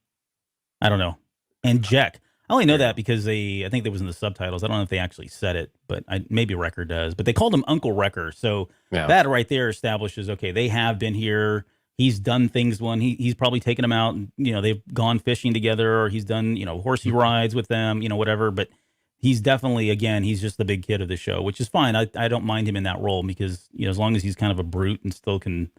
I don't know, and Jack. I only know that because I think that was in the subtitles. I don't know if they actually said it, but maybe Wrecker does. But they called him Uncle Wrecker, so that right there establishes, okay, they have been here. He's done things when he's probably taken them out, and they've gone fishing together, or he's done horsey rides with them, whatever. But he's definitely, again, he's just the big kid of the show, which is fine. I don't mind him in that role because as long as he's kind of a brute and still can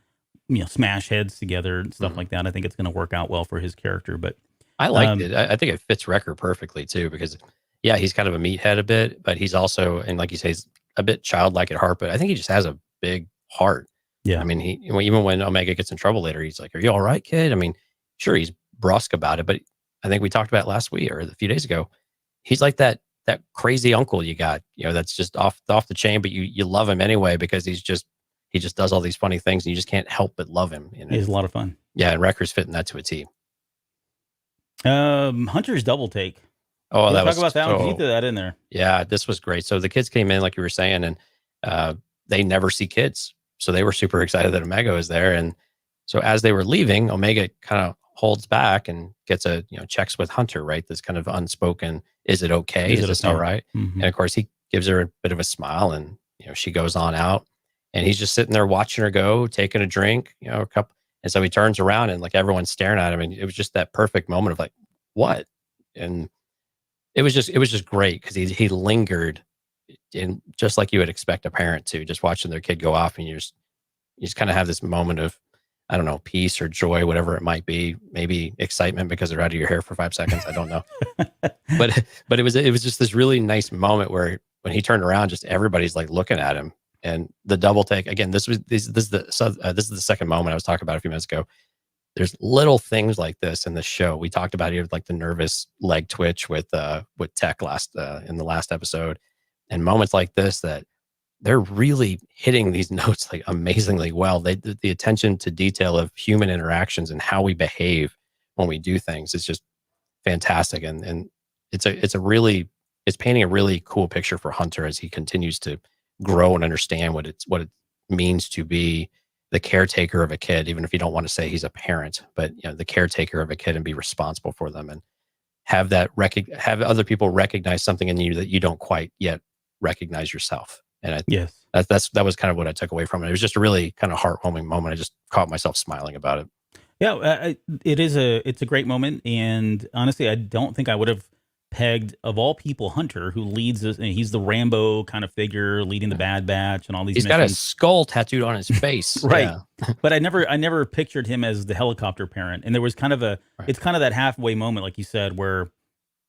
smash heads together and stuff like that, I think it's going to work out well for his character. But I liked it. I think it fits Wrecker perfectly too, because he's kind of a meathead a bit, but he's also, and like you say, he's a bit childlike at heart, but I think he just has a big heart. Yeah. I mean, even when Omega gets in trouble later, he's like, "Are you all right, kid?" I mean, sure, he's brusque about it, but I think we talked about last week or a few days ago. He's like that crazy uncle you got, that's just off the chain, but you love him anyway because he just does all these funny things, and you just can't help but love him. He's a lot of fun. Yeah, and Wrecker's fitting that to a T. Hunter's double take. Oh, that was talk about that one. You threw that in there. Yeah, this was great. So the kids came in, like you were saying, and they never see kids. So they were super excited that Omega was there. And so as they were leaving, Omega kind of holds back and gets checks with Hunter, right? This kind of unspoken, is it okay? Is this all right? Mm-hmm. And of course he gives her a bit of a smile, and, she goes on out, and he's just sitting there watching her go, taking a drink, a cup. And so he turns around, and like everyone's staring at him. And it was just that perfect moment of like, what? And it was just great because he lingered in just like you would expect a parent to, just watching their kid go off, and you just kind of have this moment of, I don't know, peace or joy, whatever it might be, maybe excitement because they're out of your hair for 5 seconds. I don't know. but it was just this really nice moment where when he turned around, just everybody's like looking at him. And the double take again, this is the second moment I was talking about a few minutes ago. There's little things like this in the show. We talked about it, like the nervous leg twitch with Tech in the last episode, and moments like this that they're really hitting these notes like amazingly well. The attention to detail of human interactions and how we behave when we do things is just fantastic, and it's painting a really cool picture for Hunter as he continues to grow and understand what it means to be the caretaker of a kid, even if you don't want to say he's a parent, but the caretaker of a kid and be responsible for them, and have other people recognize something in you that you don't quite yet recognize yourself. And that was kind of what I took away from it. It was just a really kind of heartwarming moment. I just caught myself smiling about it. Yeah, it's a great moment, and honestly, I don't think I would have pegged, of all people, Hunter, who leads us. He's the Rambo kind of figure leading the Bad Batch and all these. He's missions. got a skull tattooed on his face, right? Yeah. But I never pictured him as the helicopter parent. And there was kind of it's kind of that halfway moment, like you said, where,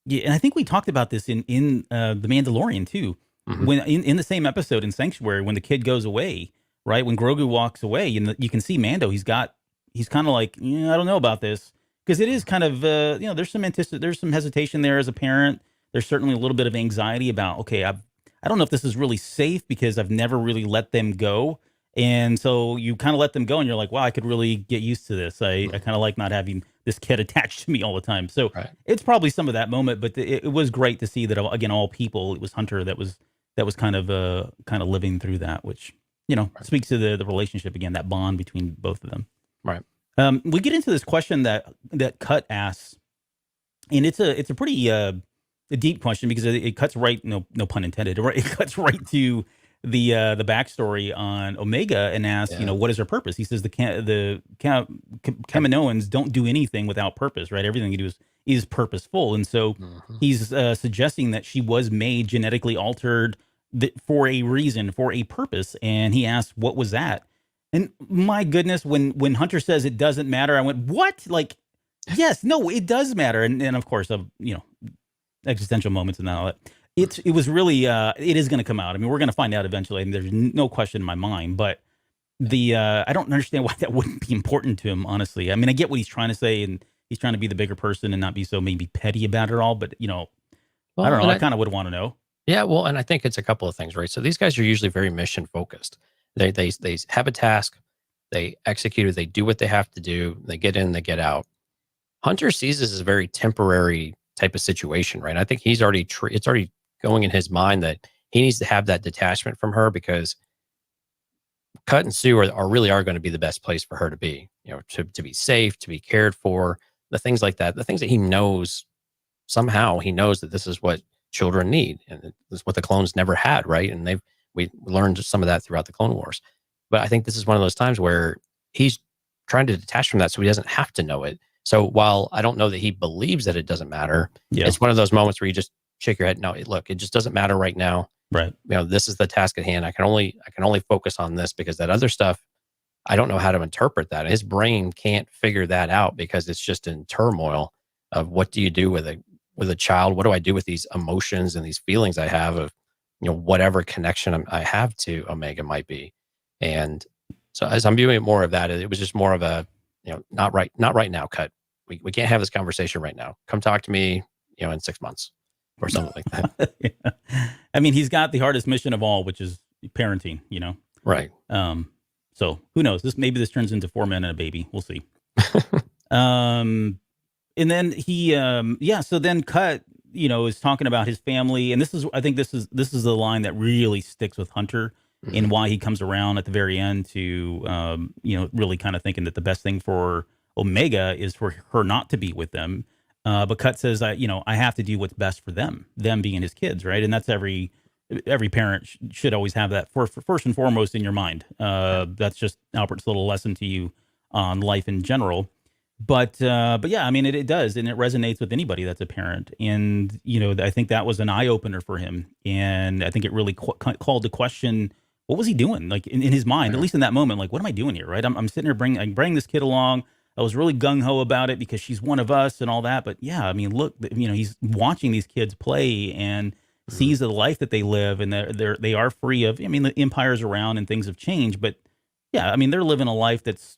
and I think we talked about this in the Mandalorian too, when in the same episode in Sanctuary, when the kid goes away, right? When Grogu walks away, and you can see Mando, he's kind of like, I don't know about this. Because it is kind of, there's some hesitation there as a parent. There's certainly a little bit of anxiety about, okay, I don't know if this is really safe because I've never really let them go. And so you kind of let them go, and you're like, wow, I could really get used to this. I kind of like not having this kid attached to me all the time. So It's probably some of that moment, but it was great to see that, again, all people, it was Hunter that was kind of living through that, which, speaks to the relationship again, that bond between both of them. Right. We get into this question that Cut asks, and it's a pretty a deep question because it cuts right, no pun intended, right? It cuts right to the backstory on Omega and asks, what is her purpose? He says the Kaminoans don't do anything without purpose, right? Everything you do is purposeful, and so he's suggesting that she was made genetically altered for a reason, for a purpose. And he asks, what was that? And my goodness, when Hunter says it doesn't matter, I went, what? Like, yes, no, it does matter. And of course, existential moments and all that. It was really, it is going to come out. I mean, we're going to find out eventually, and there's no question in my mind. But I don't understand why that wouldn't be important to him, honestly. I mean, I get what he's trying to say, and he's trying to be the bigger person and not be so maybe petty about it all. But, I don't know. I kind of would want to know. Yeah, well, and I think it's a couple of things, right? So these guys are usually very mission focused. They have a task, they execute it, they do what they have to do, they get in, they get out. Hunter sees this as a very temporary type of situation, right? I think he's already it's already going in his mind that he needs to have that detachment from her, because Cut and Sue are really going to be the best place for her to be, to be safe, to be cared for, the things like that, the things that he knows, somehow he knows that this is what children need, and this is what the clones never had, right? And we learned some of that throughout the Clone Wars. But I think this is one of those times where he's trying to detach from that so he doesn't have to know it. So while I don't know that he believes that it doesn't matter, it's one of those moments where you just shake your head. No, look, it just doesn't matter right now. Right. This is the task at hand. I can only focus on this, because that other stuff, I don't know how to interpret that. His brain can't figure that out, because it's just in turmoil of what do you do with a child? What do I do with these emotions and these feelings I have of, whatever connection I have to Omega might be. And so as I'm viewing more of that, it was just more of a, not right now, Cut. We can't have this conversation right now. Come talk to me, in 6 months or something like that. Yeah. I mean, he's got the hardest mission of all, which is parenting, Right. So who knows? Maybe this turns into 4 men and a baby. We'll see. And then he, so then Cut, is talking about his family. And I think this is the line that really sticks with Hunter, and why he comes around at the very end to, really kind of thinking that the best thing for Omega is for her not to be with them. But Cut says, I have to do what's best for them being his kids, right? And that's every parent should always have that first and foremost in your mind. That's just Albert's little lesson to you on life in general. But yeah, I mean, it does, and it resonates with anybody that's a parent. And I think that was an eye opener for him, and I think it really called to question, what was he doing, like in his mind, at least in that moment, like, what am I doing here, right? I'm sitting here bringing this kid along. I was really gung ho about it because she's one of us and all that. But yeah, I mean, look, he's watching these kids play and sees the life that they live, and they are free of. I mean, the empire's around and things have changed, but yeah, I mean, they're living a life that's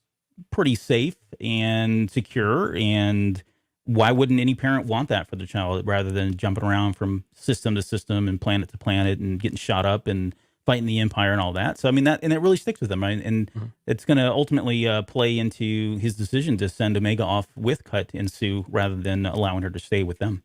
pretty safe and secure. And why wouldn't any parent want that for their child, rather than jumping around from system to system and planet to planet and getting shot up and fighting the empire and all that? So I mean, and it really sticks with him, right? And it's going to ultimately play into his decision to send Omega off with Cut and Sue, rather than allowing her to stay with them.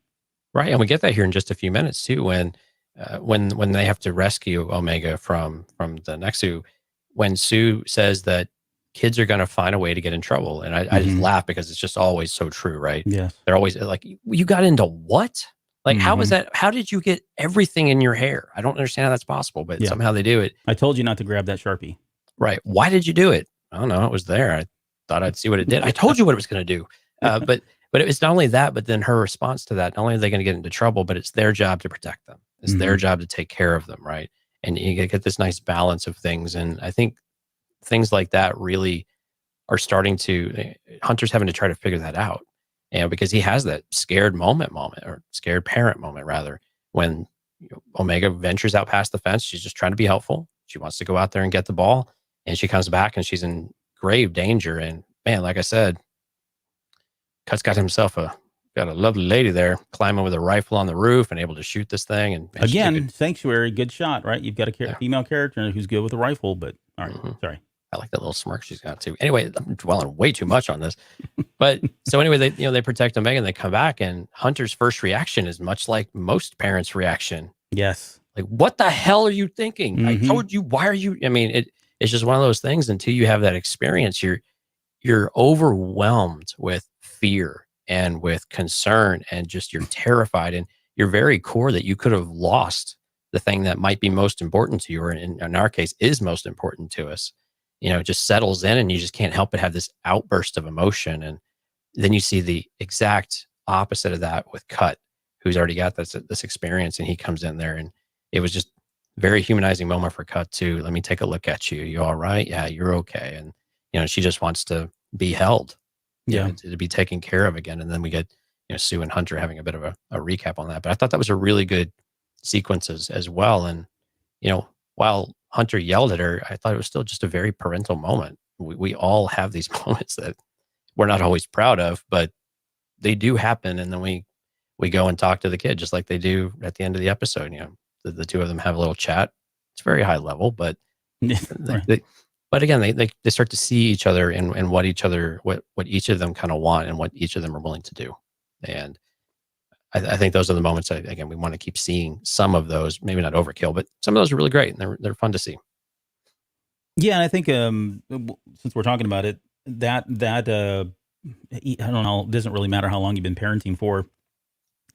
Right, and we get that here in just a few minutes too, when they have to rescue Omega from the Nexu, when Sue says that kids are going to find a way to get in trouble, and I just laugh, because it's just always so true, right? Yes, they're always like, you got into what? Like, how was that? How did you get everything in your hair? I don't understand how that's possible, but somehow they do it. I told you not to grab that Sharpie. Right. Why did you do it? I don't know. It was there. I thought I'd see what it did. I told you what it was going to do. But it's not only that, but then her response to that, not only are they going to get into trouble, but it's their job to protect them. It's their job to take care of them, right? And you get this nice balance of things. And I think things like that really are starting to, Hunter's having to try to figure that out. And because he has that scared moment, or scared parent moment, rather, when Omega ventures out past the fence. She's just trying to be helpful. She wants to go out there and get the ball, and she comes back and she's in grave danger. And man, like I said, Cut's got a lovely lady there climbing with a rifle on the roof and able to shoot this thing. And man, again, Sanctuary, good shot, right? You've got a female character who's good with a rifle, but all right, sorry. I like that little smirk she's got too. Anyway, I'm dwelling way too much on this. But so anyway, they protect Omega and they come back, and Hunter's first reaction is much like most parents' reaction. Yes. Like, what the hell are you thinking? I told you, why are you? I mean, it's just one of those things. Until you have that experience, you're overwhelmed with fear and with concern, and just you're terrified, and you're very core that you could have lost the thing that might be most important to you, or in our case is most important to us, just settles in, and you just can't help but have this outburst of emotion. And then you see the exact opposite of that with Cut, who's already got this experience, and he comes in there, and it was just very humanizing moment for Cut too. Let me take a look at you. You all right? Yeah, you're okay. And she just wants to be held, to be taken care of again. And then we get Sue and Hunter having a bit of a recap on that. But I thought that was a really good sequence as well. And while Hunter yelled at her, I thought it was still just a very parental moment. We all have these moments that we're not always proud of, but they do happen. And then we go and talk to the kid, just like they do at the end of the episode. The two of them have a little chat. It's very high level, but but again, they start to see each other and what each of them kind of want and what each of them are willing to do. And I think those are the moments again, we want to keep seeing some of those, maybe not overkill, but some of those are really great, and they're fun to see. Yeah. And I think, since we're talking about it, that I don't know, it doesn't really matter how long you've been parenting for.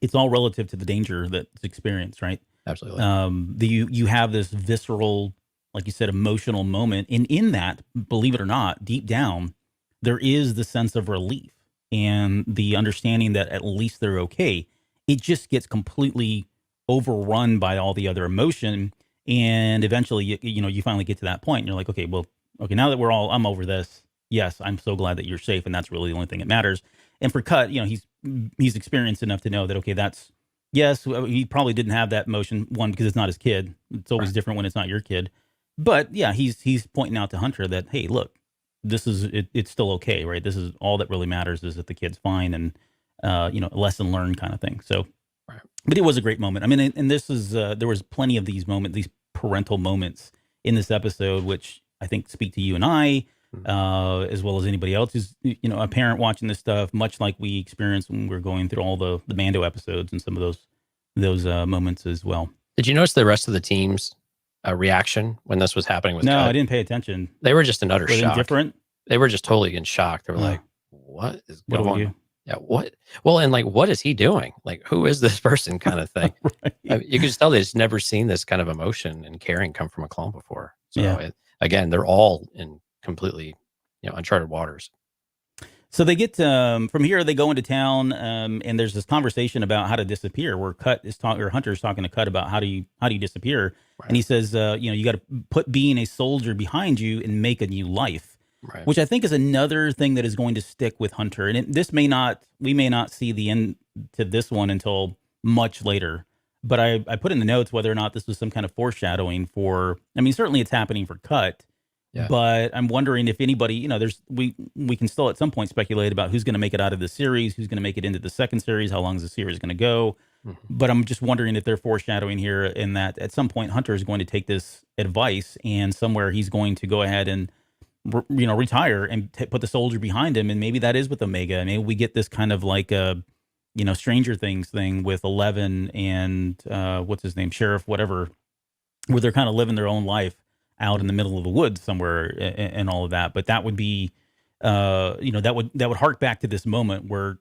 It's all relative to the danger that's experienced, right? Absolutely. You have this visceral, like you said, emotional moment. And in that, believe it or not, deep down, there is the sense of relief and the understanding that at least they're okay. It just gets completely overrun by all the other emotion. And eventually, you finally get to that point and you're like, okay, now that I'm over this. Yes, I'm so glad that you're safe. And that's really the only thing that matters. And for Cut, he's experienced enough to know that, okay, yes, he probably didn't have that emotion, one, because it's not his kid. It's always different when it's not your kid. But yeah, he's pointing out to Hunter that, hey, look, this is it's still okay, right? This is all that really matters, is that the kid's fine, and lesson learned kind of thing. So, but it was a great moment. I mean, and this is there was plenty of these moments, these parental moments in this episode, which I think speak to you and I, as well as anybody else who's a parent watching this stuff, much like we experienced when we were going through all the Mando episodes and some of those moments as well. Did you notice the rest of the team's reaction when this was happening with No, Cut? I didn't pay attention. They were just in utter shock. Different? They were just totally in shock. They were like, what is going on? Yeah, what? Well, and like, what is he doing? Like, who is this person, kind of thing? Right. You can just tell they've just never seen this kind of emotion and caring come from a clone before. So again, they're all in completely uncharted waters. So they get from here, they go into town, and there's this conversation about how to disappear, where Hunter's talking to Cut about how do you disappear, and he says, you got to put being a soldier behind you and make a new life, which I think is another thing that is going to stick with Hunter. And we may not see the end to this one until much later. But I put in the notes whether or not this was some kind of foreshadowing for. I mean, certainly it's happening for Cut. Yeah. But I'm wondering if anybody, we can still at some point speculate about who's going to make it out of the series, who's going to make it into the second series, how long is the series going to go. Mm-hmm. But I'm just wondering if they're foreshadowing here in that at some point Hunter is going to take this advice, and somewhere he's going to go ahead and retire and put the soldier behind him, and maybe that is with Omega. Maybe we get this kind of like a Stranger Things thing with 11 and what's his name, Sheriff whatever, where they're kind of living their own life out in the middle of the woods somewhere and all of that. But that would be, that would hark back to this moment where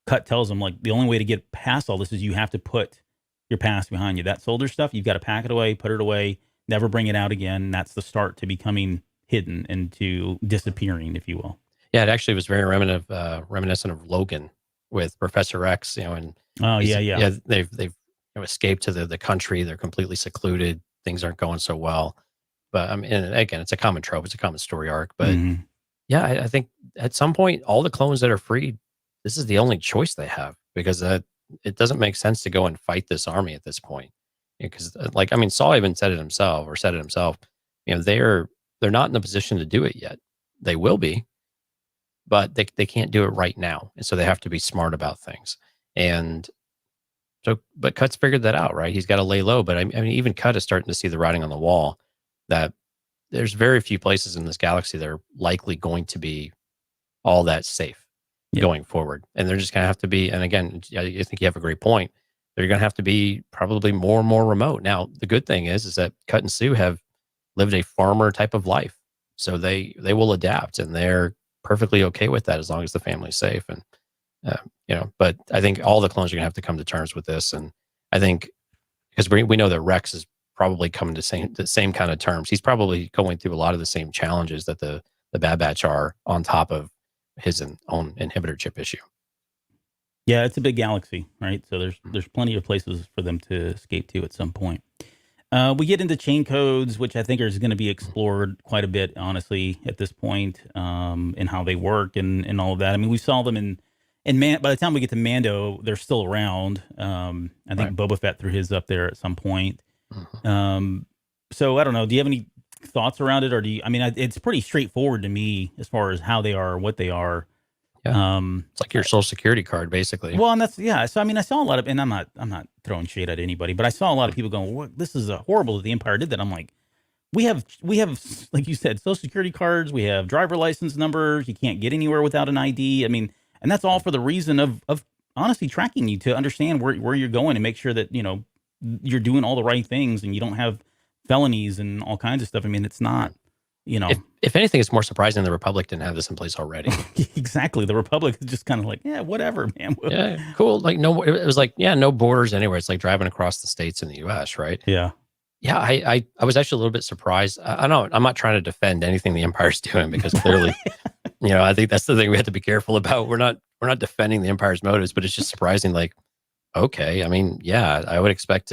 Cut tells him, like, the only way to get past all this is you have to put your past behind you. That soldier stuff, you've got to pack it away, put it away, never bring it out again. That's the start to becoming hidden and to disappearing, if you will. Yeah, it actually was very reminiscent of Logan with Professor X, and they've escaped to the country. They're completely secluded. Things aren't going so well. But and again, it's a common trope. It's a common story arc. But I think at some point, all the clones that are freed, this is the only choice they have, because it doesn't make sense to go and fight this army at this point. Because Saul even said it himself. They're not in the position to do it yet. They will be, but they can't do it right now. And so they have to be smart about things. And so, but Cut's figured that out, right? He's got to lay low. But I mean, even Cut is starting to see the writing on the wall that there's very few places in this galaxy that are likely going to be all that safe going forward. And they're just going to have to be, and again, I think you have a great point. They're going to have to be probably more and more remote. Now, the good thing is that Cut and Sue have lived a farmer type of life. So they will adapt, and they're perfectly okay with that as long as the family's safe. And, but I think all the clones are going to have to come to terms with this. And I think because we know that Rex is probably coming to the same kind of terms. He's probably going through a lot of the same challenges that the Bad Batch are, on top of his own inhibitor chip issue. Yeah, it's a big galaxy, right? So there's plenty of places for them to escape to at some point. We get into chain codes, which I think is going to be explored quite a bit, honestly, at this point, and how they work and all of that. I mean, we saw them in by the time we get to Mando, they're still around. I think Boba Fett threw his up there at some point. So I don't know. Do you have any thoughts around it, or do you? I mean, it's pretty straightforward to me as far as how they are, what they are. Yeah. It's like your social security card, basically. Well, and so I mean, I saw a lot of, and I'm not throwing shade at anybody, but I saw a lot of people going, well, this is horrible that the Empire did that. I'm like, we have, like you said, social security cards, we have driver license numbers, you can't get anywhere without an ID. I mean, and that's all for the reason of honestly tracking you to understand where you're going and make sure that, you're doing all the right things and you don't have felonies and all kinds of stuff. I mean, it's not, If anything, it's more surprising the Republic didn't have this in place already. Exactly. The Republic is just kind of like, yeah, whatever, man. Yeah, cool. Like, no, it was like, yeah, no borders anywhere. It's like driving across the states in the U.S., right? Yeah. Yeah, I was actually a little bit surprised. I know I'm not trying to defend anything the Empire's doing, because clearly, I think that's the thing we have to be careful about. We're not defending the Empire's motives, but it's just surprising. Like, okay, I mean, yeah, I would expect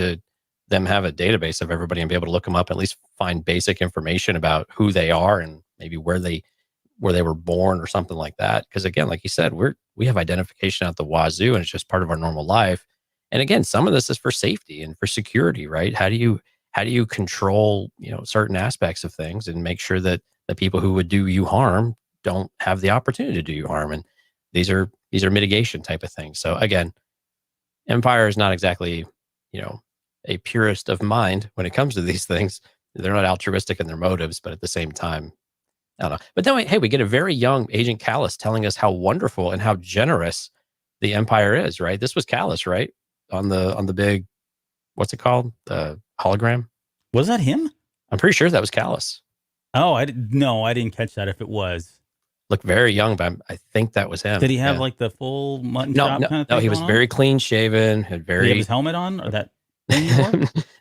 them have a database of everybody and be able to look them up, at least find basic information about who they are and maybe where they were born or something like that. Because again, like you said, we have identification out the wazoo, and it's just part of our normal life. And again, some of this is for safety and for security, right? How do you control, certain aspects of things and make sure that the people who would do you harm don't have the opportunity to do you harm? And these are mitigation type of things. So again, Empire is not exactly, a purist of mind when it comes to these things. They're not altruistic in their motives, but at the same time, I don't know. But then we get a very young Agent Callus telling us how wonderful and how generous the Empire is, right? This was Callus, right? On the big, what's it called? The hologram. Was that him? I'm pretty sure that was Callus. Oh, I didn't catch that if it was. Looked very young, but I think that was him. Did he have like the full mutton chop kind of thing? No, he was very clean shaven, Did he have his helmet on, or that thing he wore?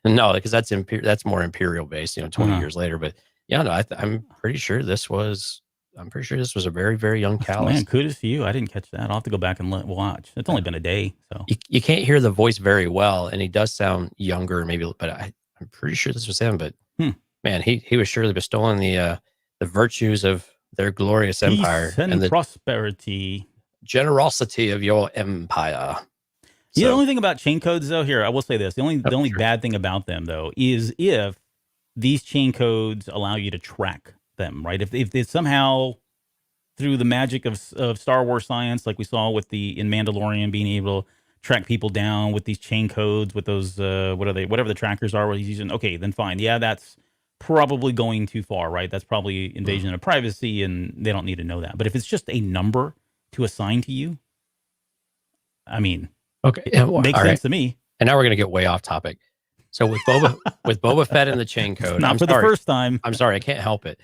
No, because that's more Imperial based, 20 years later. But yeah, no, I'm pretty sure this was a very, very young Callus. Man, kudos to you. I didn't catch that. I'll have to go back and watch. It's only been a day, so you can't hear the voice very well, and he does sound younger, maybe. But I'm pretty sure this was him. But man, he was surely bestowing the virtues of their glorious empire and the prosperity, generosity of your empire. The only thing about chain codes, though, here I will say this: the only bad thing about them, though, is if these chain codes allow you to track them, right? If they somehow, through the magic of Star Wars science, like we saw in Mandalorian, being able to track people down with these chain codes, with those whatever the trackers are, what he's using. Okay, then fine. Yeah, that's probably going too far, right? That's probably invasion of privacy, and they don't need to know that. But if it's just a number to assign to you, I mean, okay, makes sense to me. And now we're going to get way off topic. So with Boba Fett in the chain code, not the first time. I'm sorry, I can't help it.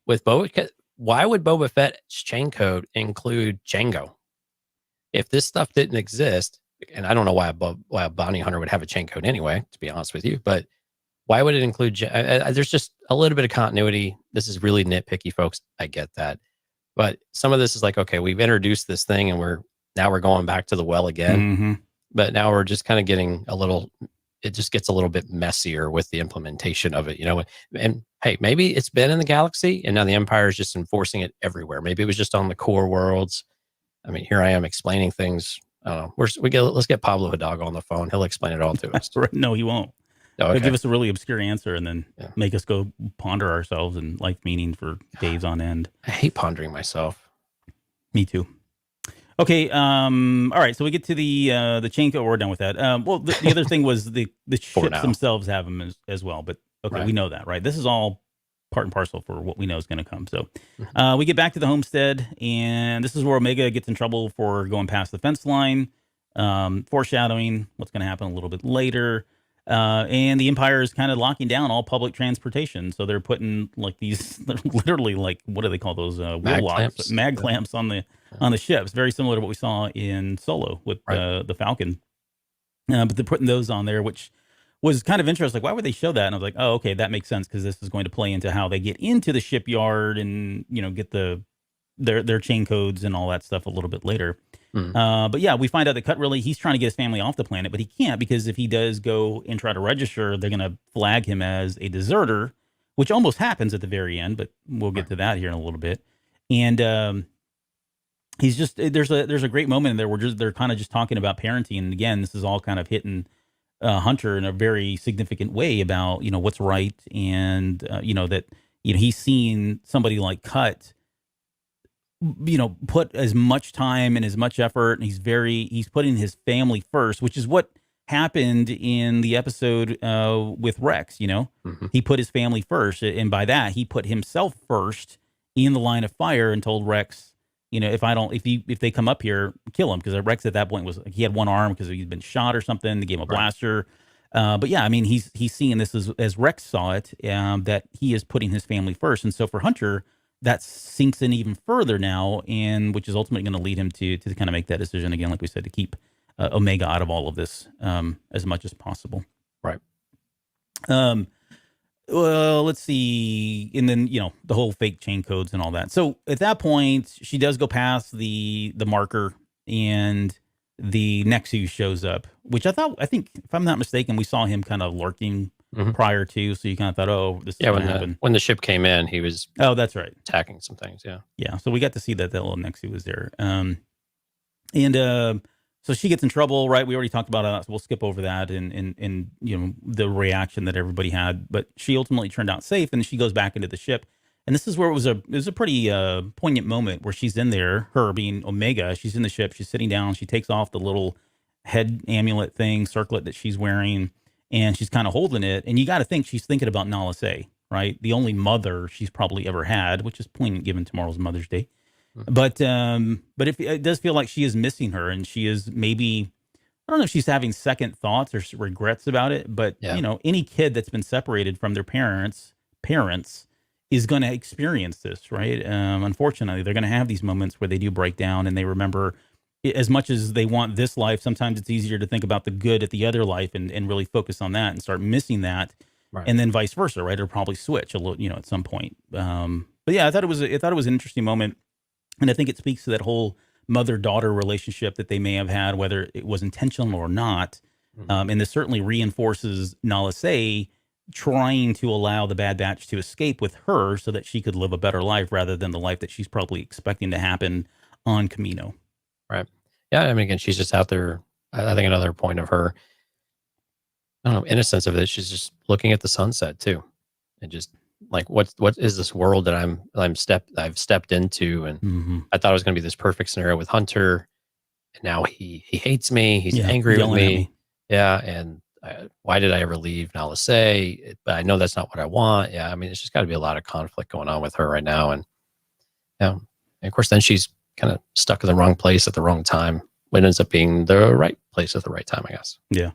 With Boba, why would Boba Fett's chain code include Django? If this stuff didn't exist, and I don't know why a bounty hunter would have a chain code anyway, to be honest with you, but why would it include? There's just a little bit of continuity. This is really nitpicky, folks. I get that, but some of this is like, okay, we've introduced this thing, and we're going back to the well again. Mm-hmm. But now we're just kind of getting it just gets a little bit messier with the implementation of it, And hey, maybe it's been in the galaxy, and now the Empire is just enforcing it everywhere. Maybe it was just on the core worlds. I mean, here I am explaining things. I don't know. Let's get Pablo Hidalgo on the phone. He'll explain it all to us. No, he won't. Oh, okay. He'll give us a really obscure answer and then make us go ponder ourselves and life meaning for days on end. I hate pondering myself. Me too. Okay. All right. So we get to the chain code. We're done with that. Well, the other thing was the ships themselves have them as well. But okay, we know that, right? This is all part and parcel for what we know is going to come. So we get back to the homestead, and this is where Omega gets in trouble for going past the fence line, foreshadowing what's going to happen a little bit later. And the Empire is kind of locking down all public transportation. So they're putting like they're literally like, what do they call those? Mag clamps on the ships. Very similar to what we saw in Solo with the Falcon. But they're putting those on there, which was kind of interesting. Like, why would they show that? And I was like, oh, okay, that makes sense because this is going to play into how they get into the shipyard and get their chain codes and all that stuff a little bit later. But yeah, we find out that Cut really, he's trying to get his family off the planet, but he can't because if he does go and try to register, they're going to flag him as a deserter, which almost happens at the very end, but we'll get to that here in a little bit. And he's just, there's a great moment in there where they're kind of just talking about parenting. And again, this is all kind of hitting Hunter in a very significant way about, what's right. And, that, he's seeing somebody like Cut, put as much time and as much effort, and he's putting his family first, which is what happened in the episode with Rex. He put his family first, and by that he put himself first in the line of fire and told Rex, if they come up here, kill him, because Rex at that point he had one arm because he'd been shot or something. They gave him a blaster. But yeah, I mean, he's seeing this as Rex saw it, that he is putting his family first, and so for Hunter, that sinks in even further now, and which is ultimately going to lead him to kind of make that decision again, like we said, to keep Omega out of all of this as much as possible. Right. Well, let's see, and then the whole fake chain codes and all that. So at that point, she does go past the marker, and the Nexus shows up, which I think if I'm not mistaken, we saw him kind of lurking prior to, so you kind of thought, oh, this is going to happen. When the ship came in, he was that's right, attacking some things. Yeah. So we got to see that little Nexus was there, so she gets in trouble, right? We already talked about that, so we'll skip over that and the reaction that everybody had. But she ultimately turned out safe, and she goes back into the ship. And this is where it was a pretty poignant moment where she's in there, her being Omega. She's in the ship. She's sitting down. She takes off the little head amulet thing, circlet that she's wearing, and she's kind of holding it. And you got to think she's thinking about Nala Se, right? The only mother she's probably ever had, which is poignant given tomorrow's Mother's Day. But it does feel like she is missing her, and she is maybe, I don't know if she's having second thoughts or regrets about it, but any kid that's been separated from their parents is going to experience this, right? Unfortunately, they're going to have these moments where they do break down, and they remember, as much as they want this life, sometimes it's easier to think about the good at the other life and really focus on that and start missing that. Right. And then vice versa, right? It'll probably switch a little, at some point. But yeah, I thought it was an interesting moment. And I think it speaks to that whole mother-daughter relationship that they may have had, whether it was intentional or not. And this certainly reinforces Nala Se trying to allow the Bad Batch to escape with her so that she could live a better life rather than the life that she's probably expecting to happen on Kamino. Right. Yeah, I mean, again, she's just out there. I think another point of her, I don't know, innocence of it, she's just looking at the sunset too. And just like, what is this world that I've stepped into? And I thought it was going to be this perfect scenario with Hunter. And now he hates me. He's angry with me. Yeah. And why did I ever leave Nala Se? But I know that's not what I want. Yeah. I mean, it's just got to be a lot of conflict going on with her right now. And and of course, then she's kind of stuck in the wrong place at the wrong time. When it ends up being the right place at the right time, I guess. Yeah.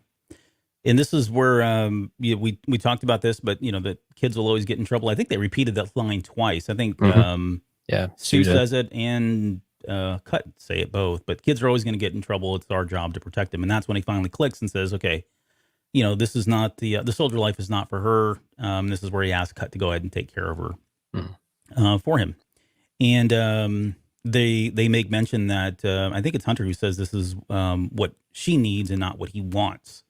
And this is where we talked about this, but the kids will always get in trouble. I think they repeated that line twice. I think Sue says it and Cut say it both. But kids are always going to get in trouble. It's our job to protect them. And that's when he finally clicks and says, "Okay, this is not the soldier life is not for her." This is where he asks Cut to go ahead and take care of her for him. And they make mention that I think it's Hunter who says this is what she needs and not what he wants.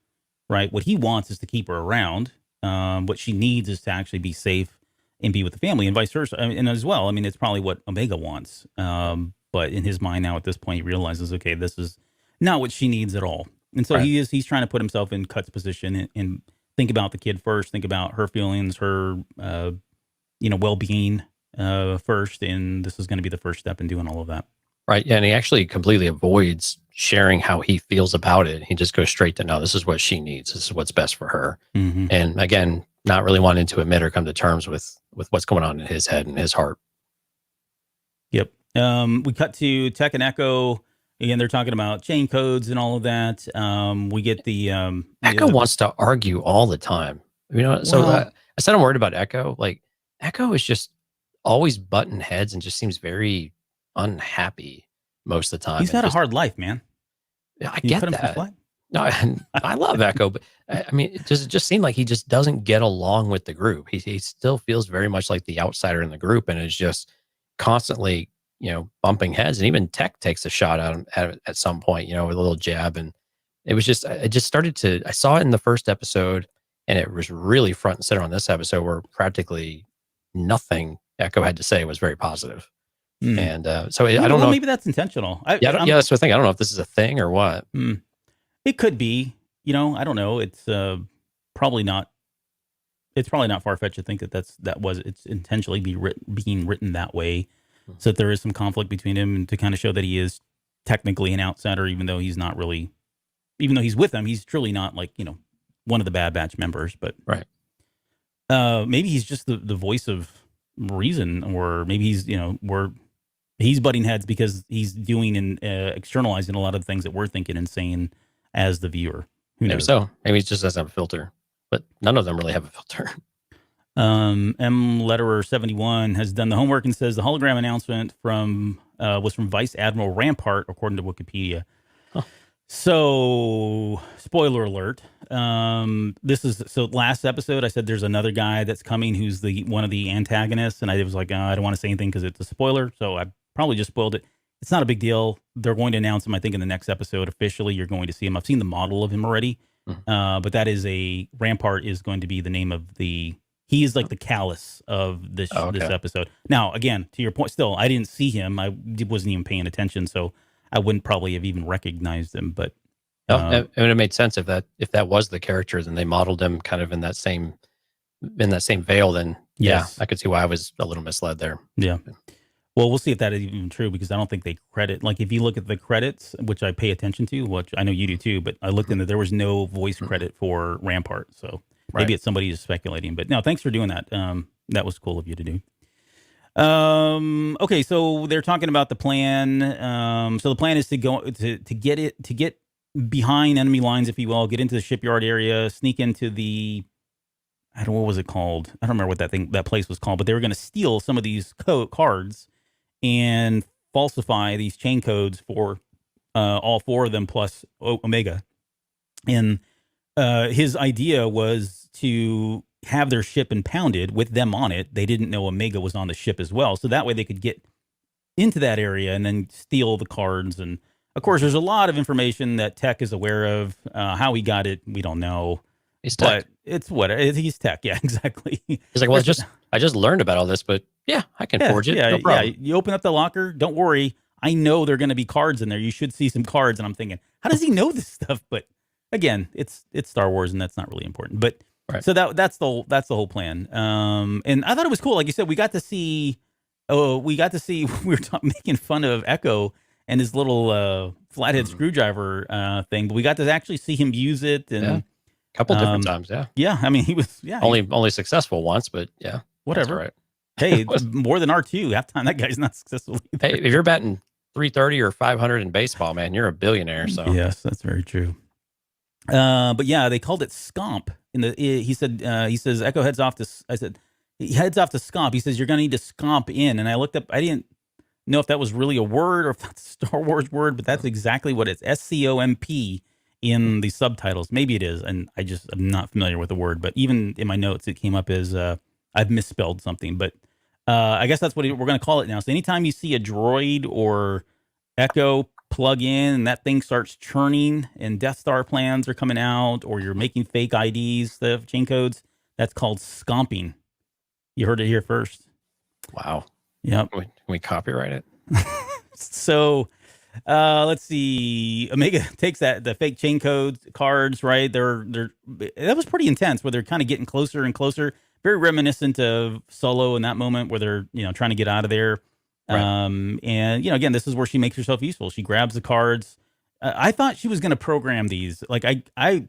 Right. What he wants is to keep her around. What she needs is to actually be safe and be with the family, and vice versa. And as well, I mean, it's probably what Omega wants. But in his mind now at this point, he realizes, okay, this is not what she needs at all. And so he's trying to put himself in Cut's position and think about the kid first, think about her feelings, her, well-being first. And this is going to be the first step in doing all of that. Right. Yeah. And he actually completely avoids sharing how he feels about it. He just goes straight to, no, this is what she needs. This is what's best for her. And again, not really wanting to admit or come to terms with what's going on in his head and his heart. Yep. We cut to Tech and Echo. Again, they're talking about chain codes and all of that. We get the Echo wants to argue all the time. So I said I'm worried about Echo. Like, Echo is just always button heads and just seems very unhappy most of the time. He's had a hard life, man. Yeah, I get that. No, I love Echo, but I mean, it just seemed like he just doesn't get along with the group. He still feels very much like the outsider in the group, and is just constantly, bumping heads. And even Tech takes a shot at him at some point, with a little jab. And it was just, I just started to, I saw it in the first episode, and it was really front and center on this episode, where practically nothing Echo had to say was very positive. And so I don't know. Maybe that's intentional. That's the thing. I don't know if this is a thing or what. It could be. I don't know. It's probably not. It's probably not far fetched to think that it's intentionally being written that way, so that there is some conflict between him, and to kind of show that he is technically an outsider, even though he's not really. Even though he's with them, he's truly not like one of the Bad Batch members. But right. Maybe he's just the voice of reason, or maybe he's he's butting heads because he's doing and externalizing a lot of the things that we're thinking and saying as the viewer. Who knows? Maybe so. Maybe he just doesn't have a filter, but none of them really have a filter. M. Letterer 71 has done the homework and says the hologram announcement was from Vice Admiral Rampart, according to Wikipedia. Huh. So, spoiler alert. Last episode I said there's another guy that's coming who's one of the antagonists, and I was like, I don't want to say anything because it's a spoiler, so I probably just spoiled it. It's not a big deal. They're going to announce him, I think, in the next episode. Officially, you're going to see him. I've seen the model of him already, but that is Rampart is going to be the name of he is like the callus of this episode. Now, again, to your point, still, I didn't see him. I wasn't even paying attention, so I wouldn't probably have even recognized him. But it made sense if that was the character, then they modeled him kind of in that same veil. Then yes. I could see why I was a little misled there. Yeah. Well, we'll see if that is even true, because I don't think they credit. Like, if you look at the credits, which I pay attention to, which I know you do too, but I looked into, there was no voice credit for Rampart, so maybe it's somebody just speculating. But no, thanks for doing that. That was cool of you to do. Okay, so they're talking about the plan. So the plan is to go to get behind enemy lines, if you will, get into the shipyard area, sneak into the, I don't know, what was it called? I don't remember what that place was called, but they were going to steal some of these cards and falsify these chain codes for all four of them plus Omega. And his idea was to have their ship impounded with them on it. They didn't know Omega was on the ship as well, so that way they could get into that area and then steal the cards. And of course, there's a lot of information that Tech is aware of. How he got it, we don't know. He's Tech. But he's Tech. Yeah, exactly. He's like, well, I just learned about all this, but yeah, I can forge it. No problem. Yeah, you open up the locker. Don't worry. I know there are going to be cards in there. You should see some cards. And I'm thinking, how does he know this stuff? But again, it's Star Wars, and that's not really important. But so that's the whole plan. And I thought it was cool. Like you said, we got to see. We were making fun of Echo and his little flathead screwdriver thing, but we got to actually see him use it, and a couple different times. Yeah, I mean, he was only successful once, but yeah, whatever. Right. Hey, more than R2. Half time that guy's not successful either. Hey, if you're batting 330 or 500 in baseball, man, you're a billionaire. So yes, that's very true. But yeah, they called it Scomp. He says Echo heads off to. I said he heads off to Scomp. He says you're going to need to Scomp in, and I looked up. I didn't know if that was really a word or if that's a Star Wars word, but that's exactly what it's. SCOMP in the subtitles. Maybe it is, and I'm not familiar with the word. But even in my notes, it came up as I've misspelled something. But I guess that's what we're going to call it now. So anytime you see a droid or Echo plug in and that thing starts churning and Death Star plans are coming out, or you're making fake IDs, the chain codes, that's called scomping. You heard it here first. Wow. Yep. Can we copyright it? So let's see. Omega takes the fake chain cards, right? That was pretty intense, where they're kind of getting closer and closer. Very reminiscent of Solo in that moment where they're trying to get out of there. Right. And again, this is where she makes herself useful. She grabs the cards. I thought she was going to program these. Like I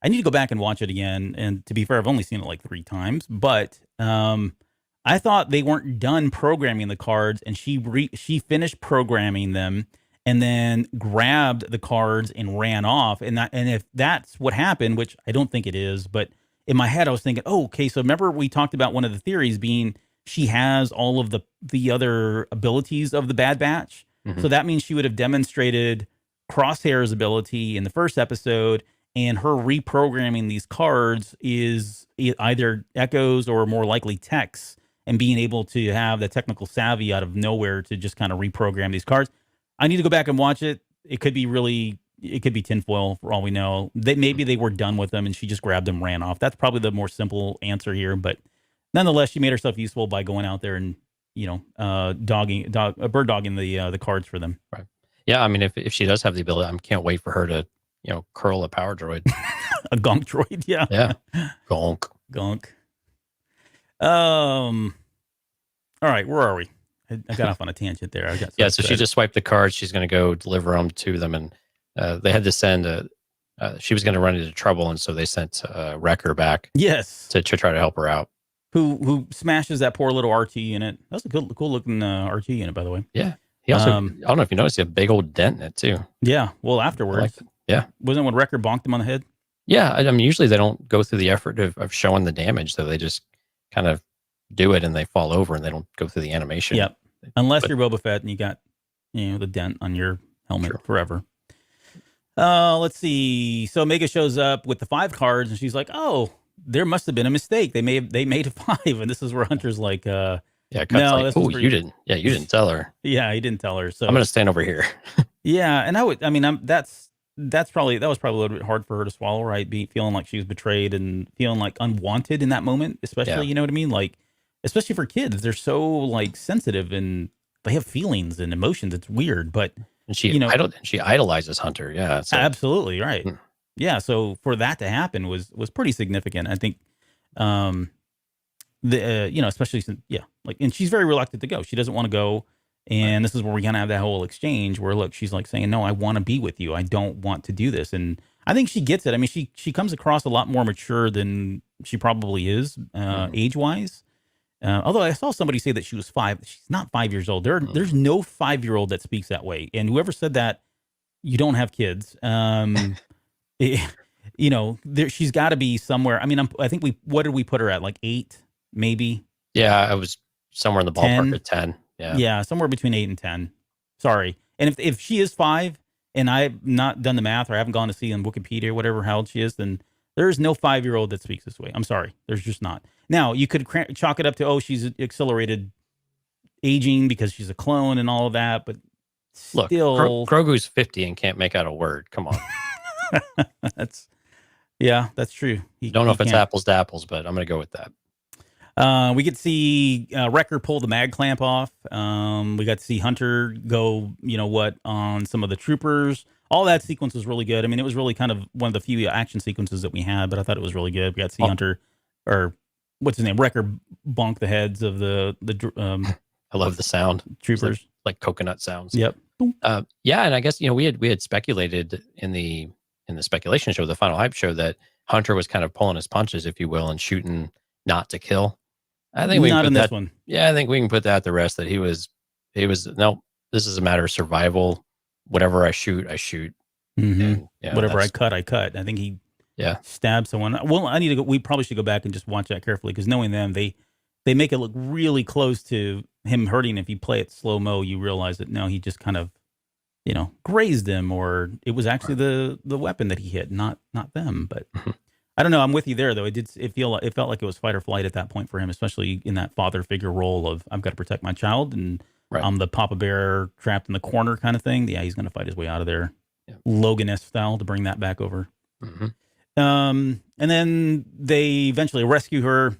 need to go back and watch it again. And to be fair, I've only seen it like 3 times, but I thought they weren't done programming the cards, and she finished programming them and then grabbed the cards and ran off. And if that's what happened, which I don't think it is, but in my head I was thinking, oh, okay, so remember we talked about one of the theories being she has all of the other abilities of the Bad Batch. Mm-hmm. So that means she would have demonstrated Crosshair's ability in the first episode and her reprogramming these cards is either echoes or more likely texts, and being able to have the technical savvy out of nowhere to just kind of reprogram these cards. I need to go back and watch it. It could be tinfoil for all we know. Maybe they were done with them and she just grabbed them, ran off. That's probably the more simple answer here. But nonetheless, she made herself useful by going out there and, bird dogging the cards for them. Right. Yeah. I mean, if she does have the ability, I can't wait for her to, curl a power droid. A gonk droid. Yeah. Yeah. Gonk. All right. Where are we? I got off on a tangent there. So she just swiped the cards. She's going to go deliver them to them. And they had to send she was going to run into trouble. And so they sent Wrecker back. Yes. To try to help her out. Who smashes that poor little RT in it. That's a cool looking RT in it, by the way. Yeah. He also, I don't know if you noticed, he had a big old dent in it too. Yeah. Well, afterwards. Yeah. Wasn't it when Wrecker bonked him on the head? Yeah. I mean, usually they don't go through the effort of showing the damage, though. They just kind of do it and they fall over and they don't go through the animation. Yep. Unless you're Boba Fett and you got, the dent on your helmet forever. Let's see. So Omega shows up with the 5 cards and she's like, "Oh, there must have been a mistake. They made a 5." And this is where Hunter's like, Cut's no, like, "Oh, you didn't. Yeah, you didn't tell her." Yeah, he didn't tell her. So I'm going to stand over here. Yeah, and that was probably a little bit hard for her to swallow, right? Feeling like she was betrayed and feeling like unwanted in that moment, especially, you know what I mean? Like, especially for kids, they're so like sensitive and they have feelings and emotions. It's weird, but and she idolizes Hunter. Yeah, so. Absolutely right. Yeah, so for that to happen was pretty significant. I think, especially since and she's very reluctant to go. She doesn't want to go. And this is where we're going to have that whole exchange where, look, she's like saying, "No, I want to be with you. I don't want to do this." And I think she gets it. I mean, she comes across a lot more mature than she probably is age-wise. Although I saw somebody say that she was 5. She's not 5 years old. There's no 5-year-old that speaks that way. And whoever said that, you don't have kids. She's got to be somewhere. I mean, I think what did we put her at? Like 8, maybe? Yeah, I was somewhere in the ballpark at 10. Yeah, somewhere between 8 and 10. Sorry. And if she is 5 and I've not done the math or I haven't gone to see on Wikipedia or whatever how old she is, then there's no 5-year-old that speaks this way. I'm sorry. There's just not. Now, you could chalk it up to, she's accelerated aging because she's a clone and all of that, but still. Look, Grogu's 50 and can't make out a word. Come on. That's true. Don't know if it's apples to apples, but I'm going to go with that. We get to see Wrecker pull the mag clamp off. We got to see Hunter go, on some of the troopers. All that sequence was really good. I mean, it was really kind of one of the few action sequences that we had, but I thought it was really good. We got to see Hunter, or what's his name, Wrecker, bonk the heads of the I love the sound. Troopers. Like coconut sounds. Yep. Yeah, and I guess we had speculated in the speculation show, the Final Hype show, that Hunter was kind of pulling his punches, if you will, and shooting not to kill. I think we not can in put this that, one. Yeah, I think we can put that to rest. That he was no. This is a matter of survival. Whatever I shoot, I shoot. Mm-hmm. And, whatever I cut, I cut. I think he stabbed someone. Well, I need to go. We probably should go back and just watch that carefully, because knowing them, they make it look really close to him hurting. If you play it slow mo, you realize that no, he just kind of grazed him, or it was actually the weapon that he hit, not them. But I don't know. I'm with you there, though. It felt like it was fight or flight at that point for him, especially in that father figure role of I've got to protect my child, and I'm the Papa Bear trapped in the corner kind of thing. Yeah, he's going to fight his way out of there, Logan-esque style, to bring that back over. Mm-hmm. And then they eventually rescue her.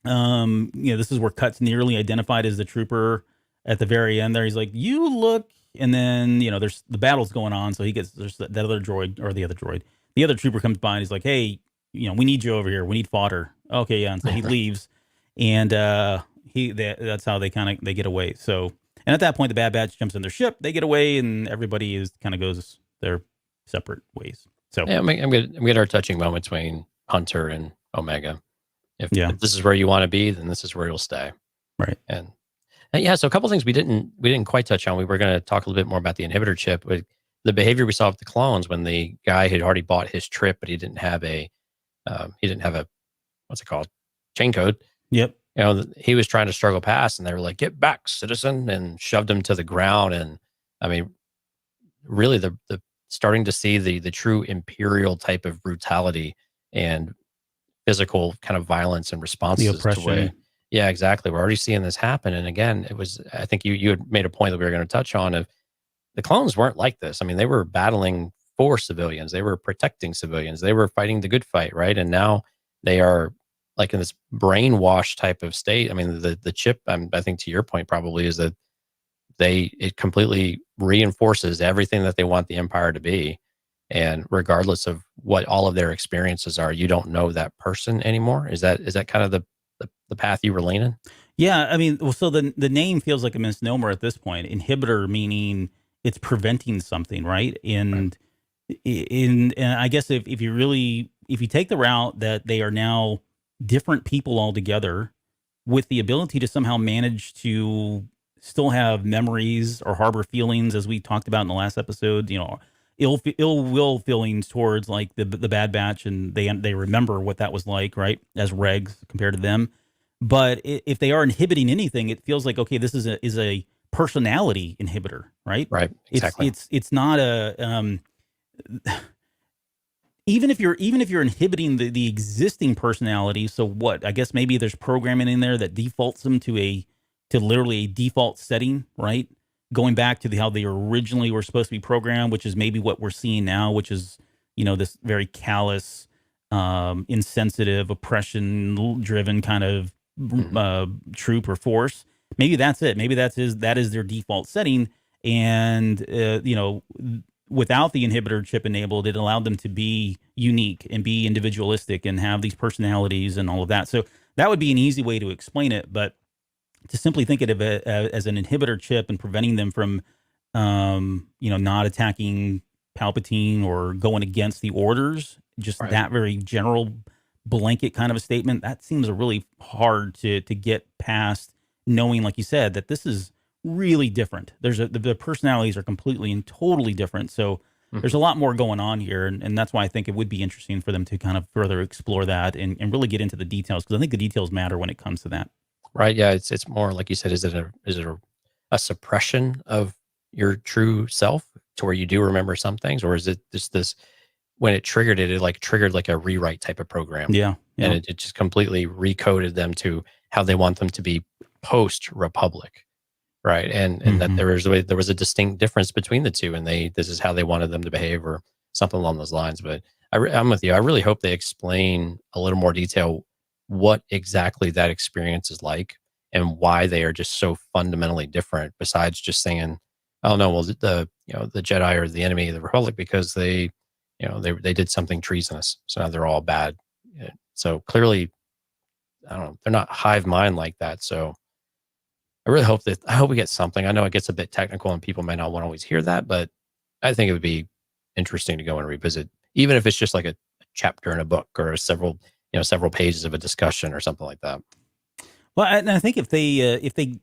This is where Cut's nearly identified as the trooper at the very end. There, he's like, "You look," and then there's the battle's going on, so there's that other droid, or the other trooper comes by and he's like, "Hey, we need you over here. We need fodder." Okay, yeah. And so he leaves, and that's how they get away. So, and at that point, the Bad Batch jumps in their ship. They get away, and everybody goes their separate ways. So, yeah, I'm get our touching moment between Hunter and Omega. If this is where you want to be, then this is where you'll stay. Right. And so a couple of things we didn't quite touch on. We were going to talk a little bit more about the inhibitor chip, but the behavior we saw with the clones when the guy had already bought his trip, but he didn't have a what's it called, chain code. Yep. He was trying to struggle past, and they were like, "Get back, citizen," and shoved him to the ground. And I mean, really, the starting to see the true imperial type of brutality and physical kind of violence and The responses to where, oppression. yeah, exactly. We're already seeing this happen. And again, it was, I think you had made a point that we were going to touch on of the clones weren't like this. I mean, they were battling for civilians. They were protecting civilians. They were fighting the good fight, right? And now they are like in this brainwash type of state. I mean, the chip, I think to your point probably is that it completely reinforces everything that they want the empire to be. And regardless of what all of their experiences are, you don't know that person anymore. Is that kind of the path you were leaning? Yeah, I mean, well, so the name feels like a misnomer at this point. Inhibitor meaning it's preventing something, right? Right. And I guess if you take the route that they are now different people altogether with the ability to somehow manage to still have memories or harbor feelings, as we talked about in the last episode, ill will feelings towards like the Bad Batch, and they remember what that was like, right? As regs compared to them. But if they are inhibiting anything, it feels like, okay, this is a personality inhibitor, right? Right. Exactly. It's not a even if you're inhibiting the existing personality. So what? I guess maybe there's programming in there that defaults them to literally a default setting, right? Going back to how they originally were supposed to be programmed, which is maybe what we're seeing now, which is this very callous, insensitive, oppression-driven kind of troop or force. Maybe that's it. Maybe that is their default setting, and without the inhibitor chip enabled, it allowed them to be unique and be individualistic and have these personalities and all of that. So that would be an easy way to explain it, but to simply think of it as an inhibitor chip and preventing them from, not attacking Palpatine or going against the orders, just Right. that very general blanket kind of a statement, that seems really hard to get past, knowing, like you said, that this is really different. The personalities are completely and totally different. So there's a lot more going on here. And that's why I think it would be interesting for them to kind of further explore that and really get into the details, because I think the details matter when it comes to that. Right. Yeah. It's more like you said. Is it a suppression of your true self to where you do remember some things, or is it just this when it triggered it like triggered like a rewrite type of program? Yeah. And it just completely recoded them to how they want them to be post Republic, right? And that there was a distinct difference between the two, and this is how they wanted them to behave, or something along those lines. But I'm with you. I really hope they explain a little more detail what exactly that experience is like and why they are just so fundamentally different. Besides just saying, "Oh no, well the Jedi are the enemy of the Republic because they did something treasonous, so now they're all bad." So clearly, I don't know, they're not hive mind like that. So I hope we get something. I know it gets a bit technical and people may not want to always hear that, but I think it would be interesting to go and revisit, even if it's just like a chapter in a book or several pages of a discussion or something like that. Well, and I think if they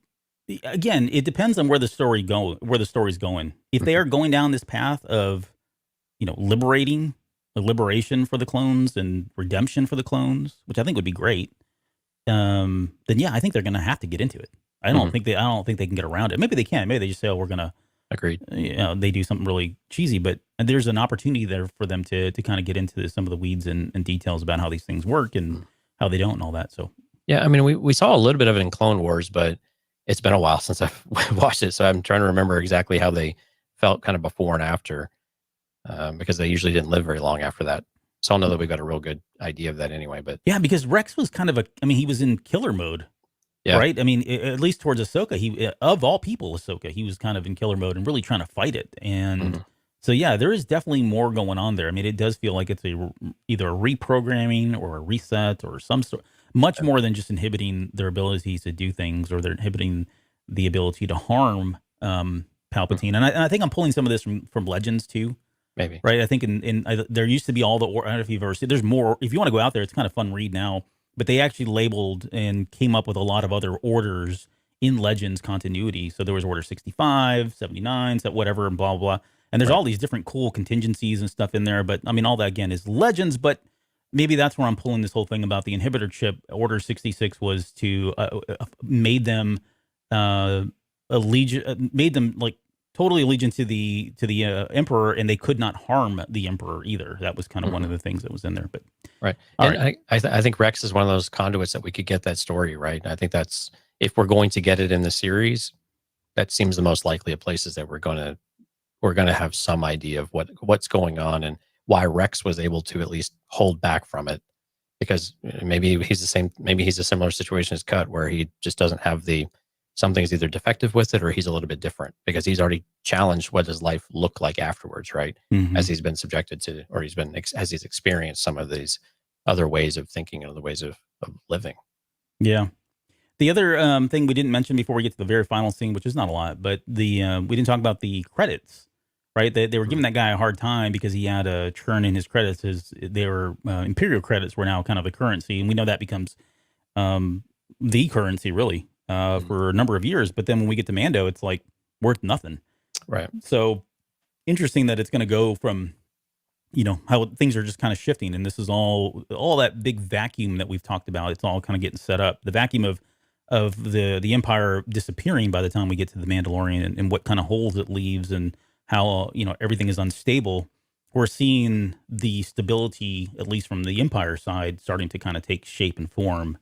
again, it depends on where the story's going. If they are going down this path of, liberation for the clones and redemption for the clones, which I think would be great, then yeah, I think they're going to have to get into it. I don't think they can get around it. Maybe they can. Maybe they just say, "Oh, we're going to." Agreed. They do something really cheesy, but there's an opportunity there for them to kind of get into some of the weeds and details about how these things work and how they don't and all that. So yeah, I mean, we saw a little bit of it in Clone Wars, but it's been a while since I've watched it, so I'm trying to remember exactly how they felt kind of before and after, because they usually didn't live very long after that. So I'll know that we've got a real good idea of that anyway. But yeah, because Rex was kind of he was in killer mode. yeah, right? I mean, at least towards Ahsoka, of all people, Ahsoka, he was kind of in killer mode and really trying to fight it. And so, yeah, there is definitely more going on there. I mean, it does feel like it's either a reprogramming or a reset or some sort, much more than just inhibiting their abilities to do things, or they're inhibiting the ability to harm Palpatine. And I think I'm pulling some of this from Legends too. maybe. Right. I think there used to be all the, I don't know if you've ever seen, there's more, if you want to go out there, it's kind of fun read now, but they actually labeled and came up with a lot of other orders in Legends continuity. So there was Order 65, 79, whatever, and blah, blah, blah. And there's all these different cool contingencies and stuff in there. But I mean, all that again is Legends, but maybe that's where I'm pulling this whole thing about the inhibitor chip. Order 66 was to made them made them like totally allegiant to the emperor, and they could not harm the emperor either. That was kind of one of the things that was in there. But right, all and right. I think Rex is one of those conduits that we could get that story right. And I think that's, if we're going to get it in the series, that seems the most likely of places that we're gonna have some idea of what's going on and why Rex was able to at least hold back from it. Because maybe he's a similar situation as Cut, where he just doesn't have something's either defective with it or he's a little bit different, because he's already challenged what does life look like afterwards, right? Mhm. As he's been subjected to, or as he's experienced some of these other ways of thinking and other ways of living. Yeah. The other thing we didn't mention before we get to the very final scene, which is not a lot, but we didn't talk about the credits, right? They were giving that guy a hard time because he had a churn in his credits. Their Imperial credits were now kind of the currency, and we know that becomes the currency really for a number of years. But then when we get to Mando, it's like worth nothing. Right. So interesting that it's going to go from, how things are just kind of shifting, and this is all that big vacuum that we've talked about. It's all kind of getting set up. The vacuum of the Empire disappearing by the time we get to the Mandalorian, and what kind of holes it leaves, and how everything is unstable. We're seeing the stability, at least from the Empire side, starting to kind of take shape and form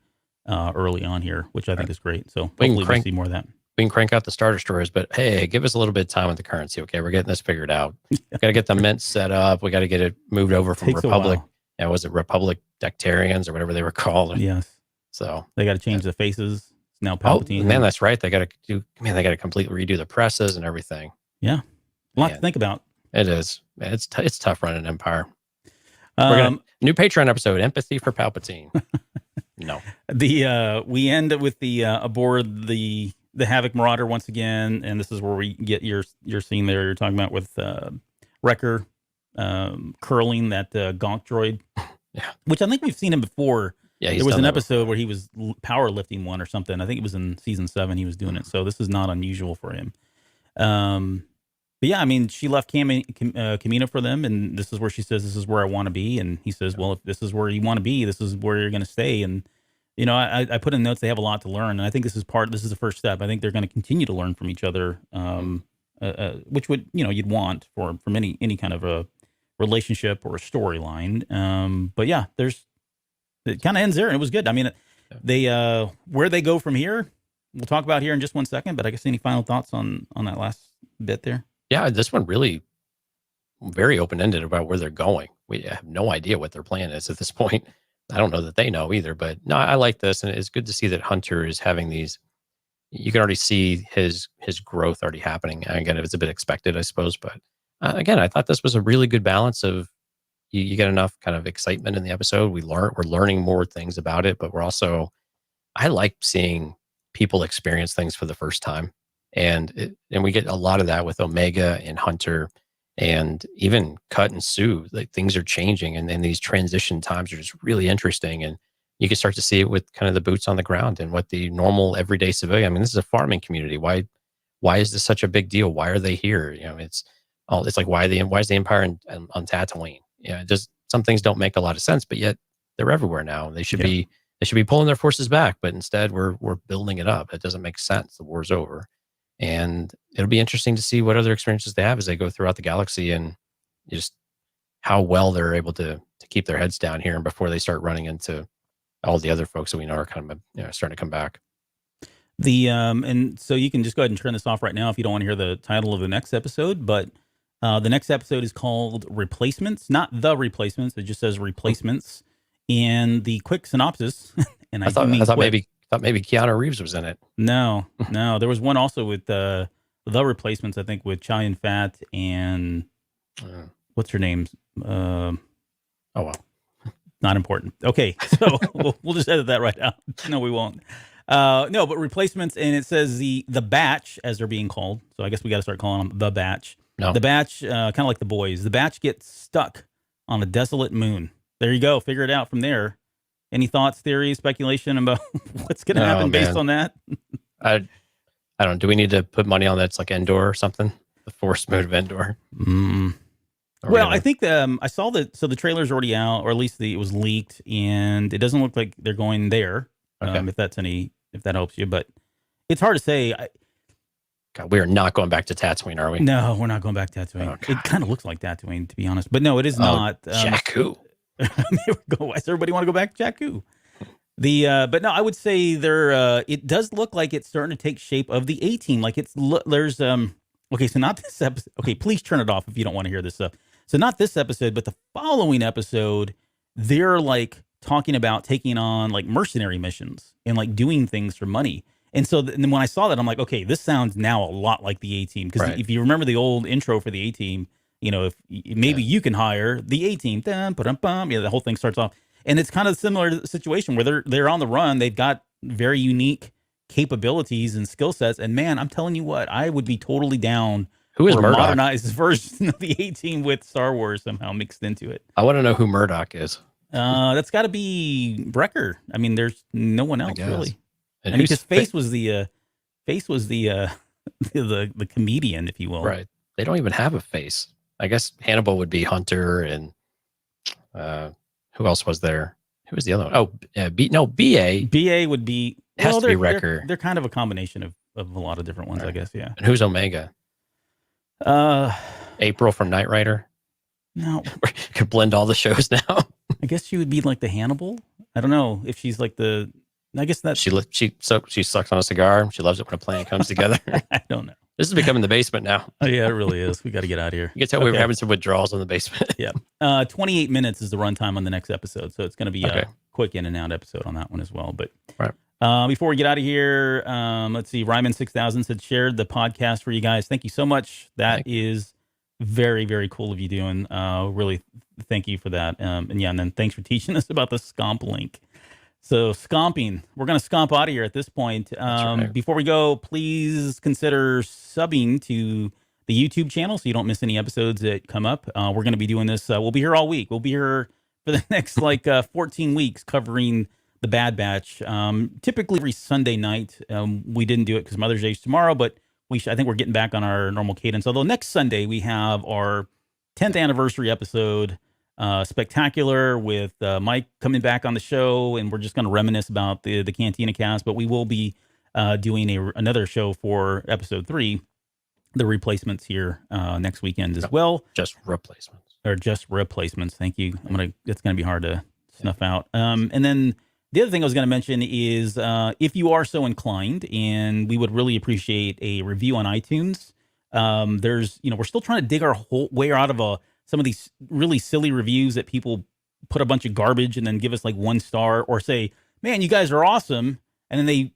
early on here, which I think is great. So hopefully we see more of that. We can crank out the starter stories, but hey, give us a little bit of time with the currency. Okay, we're getting this figured out. Got to get the mint set up. We got to get it moved over from Republic. Yeah, was it Republic Dectarians or whatever they were called? Yes. So they got to change the faces. It's now Palpatine. Oh, man, that's right. They got to completely redo the presses and everything. Yeah, a lot to think about. It is. Man, it's tough running Empire. New Patreon episode: Empathy for Palpatine. No. We end with the aboard the Havoc Marauder once again, and this is where we get your scene there. You're talking about with Wrecker curling that Gonk droid. Yeah. Which I think we've seen him before. Yeah, there was an episode where he was powerlifting one or something. I think it was in season 7 he was doing it. So this is not unusual for him. But yeah, I mean, she left Kamina for them, and this is where she says, "This is where I want to be." And he says, "Well, if this is where you want to be, this is where you're going to stay." And I put in notes they have a lot to learn, and I think this is the first step. I think they're going to continue to learn from each other, which would you'd want from any kind of a relationship or a storyline. But yeah, it kind of ends there, and it was good. I mean, they where they go from here, we'll talk about here in just one second. But I guess any final thoughts on that last bit there? Yeah, this one really very open-ended about where they're going. We have no idea what their plan is at this point. I don't know that they know either, but no, I like this. And it's good to see that Hunter is having these, you can already see his growth already happening. And again, it's a bit expected, I suppose. But again, I thought this was a really good balance of, you get enough kind of excitement in the episode. We're learning more things about it, but I like seeing people experience things for the first time. And we get a lot of that with Omega and Hunter, and even Cut and Sue. Like, things are changing, and then these transition times are just really interesting. And you can start to see it with kind of the boots on the ground and what the normal everyday civilian. I mean, this is a farming community. Why is this such a big deal? Why are they here? It's like why is the Empire on Tatooine? Just some things don't make a lot of sense, but yet they're everywhere now. They should be pulling their forces back, but instead we're building it up. It doesn't make sense. The war's over. And it'll be interesting to see what other experiences they have as they go throughout the galaxy, and just how well they're able to keep their heads down here, and before they start running into all the other folks that we know are kind of starting to come back. And so you can just go ahead and turn this off right now if you don't want to hear the title of the next episode. But the next episode is called Replacements, not The Replacements. It just says Replacements. And the quick synopsis, and I thought maybe Keanu Reeves was in it. No. There was one also with The Replacements, I think, with Chow Yun-Fat and what's her name? Oh, well. Not important. Okay, so we'll just edit that right out. No, we won't. No, but Replacements, and it says the Batch, as they're being called. So I guess we got to start calling them the Batch. No. The Batch, kind of like the boys. The Batch gets stuck on a desolate moon. There you go. Figure it out from there. Any thoughts, theories, speculation about what's going to happen based on that? I don't know. Do we need to put money on that? It's like Endor or something? The forced mode of Endor? Well, I think I saw that. So the trailer's already out, or at least it was leaked, and it doesn't look like they're going there. Okay. If that helps you, but it's hard to say. God, we are not going back to Tatooine, are we? No, we're not going back to Tatooine. Oh, It kind of looks like Tatooine, to be honest. But no, it is not. Jakku. There we go. Why does everybody want to go back to Jakku? But no, I would say it does look like it's starting to take shape of the A-Team. Like there's okay, so not this episode. Okay, please turn it off if you don't want to hear this stuff. So not this episode, but the following episode, they're like talking about taking on like mercenary missions and like doing things for money. And so then when I saw that, I'm like, okay, this sounds now a lot like the A-Team. Because if you remember the old intro for the A-Team, if maybe you can hire the A-Team, the whole thing starts off. And it's kind of a similar situation where they're on the run. They've got very unique capabilities and skill sets. And man, I'm telling you what, I would be totally down Who is for a Murdoch? modernized version of the A-Team with Star Wars somehow mixed into it. I want to know who Murdoch is. That's got to be Brecker. I mean, there's no one else really. And I mean, his face was the the comedian, if you will. Right. They don't even have a face. I guess Hannibal would be Hunter, and who else was there? Who was the other one? Oh, BA. BA would be has to be Wrecker. They're kind of a combination of a lot of different ones, I guess. Yeah. And who's Omega? April from Knight Rider. No, could blend all the shows now. I guess she would be like the Hannibal. I don't know if she's like the. I guess that she sucks on a cigar. She loves it when a plan comes together. I don't know. This is becoming the basement now. Oh yeah, it really is. We got to get out of here. You can tell we were having some withdrawals in the basement. Yeah. 28 minutes is the runtime on the next episode, so it's going to be a quick in and out episode on that one as well. But before we get out of here, let's see. Ryman 6000 said shared the podcast for you guys. Thank you so much. That is very, very cool of you doing. Really, thank you for that. And then thanks for teaching us about the Scomp link. So scomping, we're going to scomp out of here at this point. Before we go, please consider subbing to the YouTube channel so you don't miss any episodes that come up. We're going to be doing this. We'll be here all week. We'll be here for the next 14 weeks covering the Bad Batch. Typically every Sunday night. We didn't do it because Mother's Day is tomorrow, but I think we're getting back on our normal cadence. Although next Sunday we have our 10th anniversary episode. Spectacular with Mike coming back on the show, and we're just going to reminisce about the Cantina Cast, but we will be doing another show for episode 3, the replacements here next weekend as well. Just replacements. Thank you. It's going to be hard to snuff out. And then the other thing I was going to mention is if you are so inclined, and we would really appreciate a review on iTunes. We're still trying to dig our whole way out of some of these really silly reviews that people put a bunch of garbage and then give us like 1 star or say, man, you guys are awesome. And then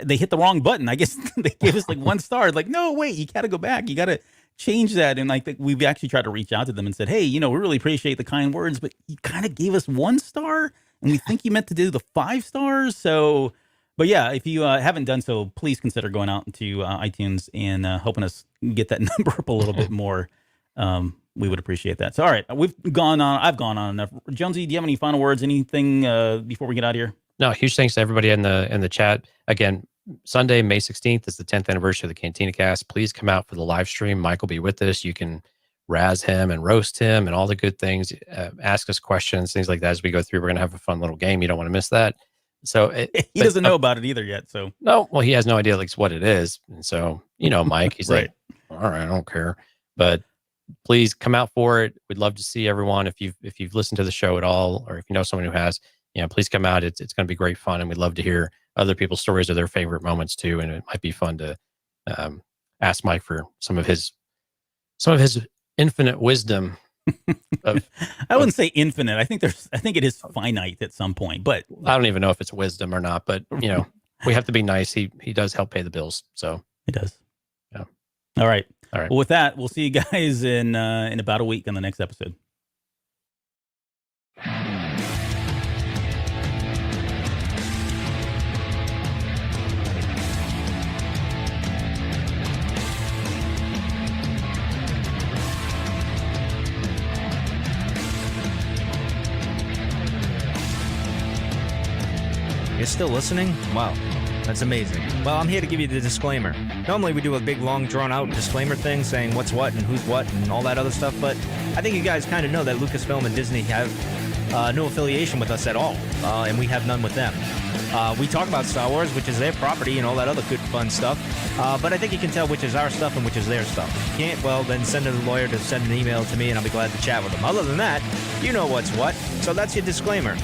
they hit the wrong button. I guess they gave us like 1 star. It's like, no, wait, you got to go back. You got to change that. And we've actually tried to reach out to them and said, hey, we really appreciate the kind words, but you kind of gave us 1 star and we think you meant to do the 5 stars. So, but yeah, if you haven't done so, please consider going out into iTunes and helping us get that number up a little bit more. We would appreciate that. So, all right, I've gone on enough. Jonesy, do you have any final words? Anything before we get out of here? No, huge thanks to everybody in the chat. Again, Sunday, May 16th is the 10th anniversary of the Cantina Cast. Please come out for the live stream. Mike will be with us. You can razz him and roast him and all the good things. Ask us questions, things like that as we go through. We're going to have a fun little game. You don't want to miss that. So he doesn't know about it either yet. So no, well, he has no idea like what it is. And so, Mike, he's like, all right, I don't care. But please come out for it. We'd love to see everyone. If you've listened to the show at all, or if you know someone who has, please come out. It's going to be great fun, and we'd love to hear other people's stories of their favorite moments too. And it might be fun to ask Mike for some of his infinite wisdom. I wouldn't say infinite. I think it is finite at some point, but I don't even know if it's wisdom or not. But we have to be nice. He does help pay the bills, so he does. Yeah. All right. All right. Well, with that, we'll see you guys in about a week on the next episode. You're still listening? Wow, that's amazing. Well, I'm here to give you the disclaimer. Normally we do a big, long, drawn-out disclaimer thing saying what's what and who's what and all that other stuff, but I think you guys kind of know that Lucasfilm and Disney have no affiliation with us at all, and we have none with them. We talk about Star Wars, which is their property, and all that other good, fun stuff. But I think you can tell which is our stuff and which is their stuff. If you can't, well, then send a lawyer to send an email to me, and I'll be glad to chat with them. Other than that, you know what's what. So that's your disclaimer.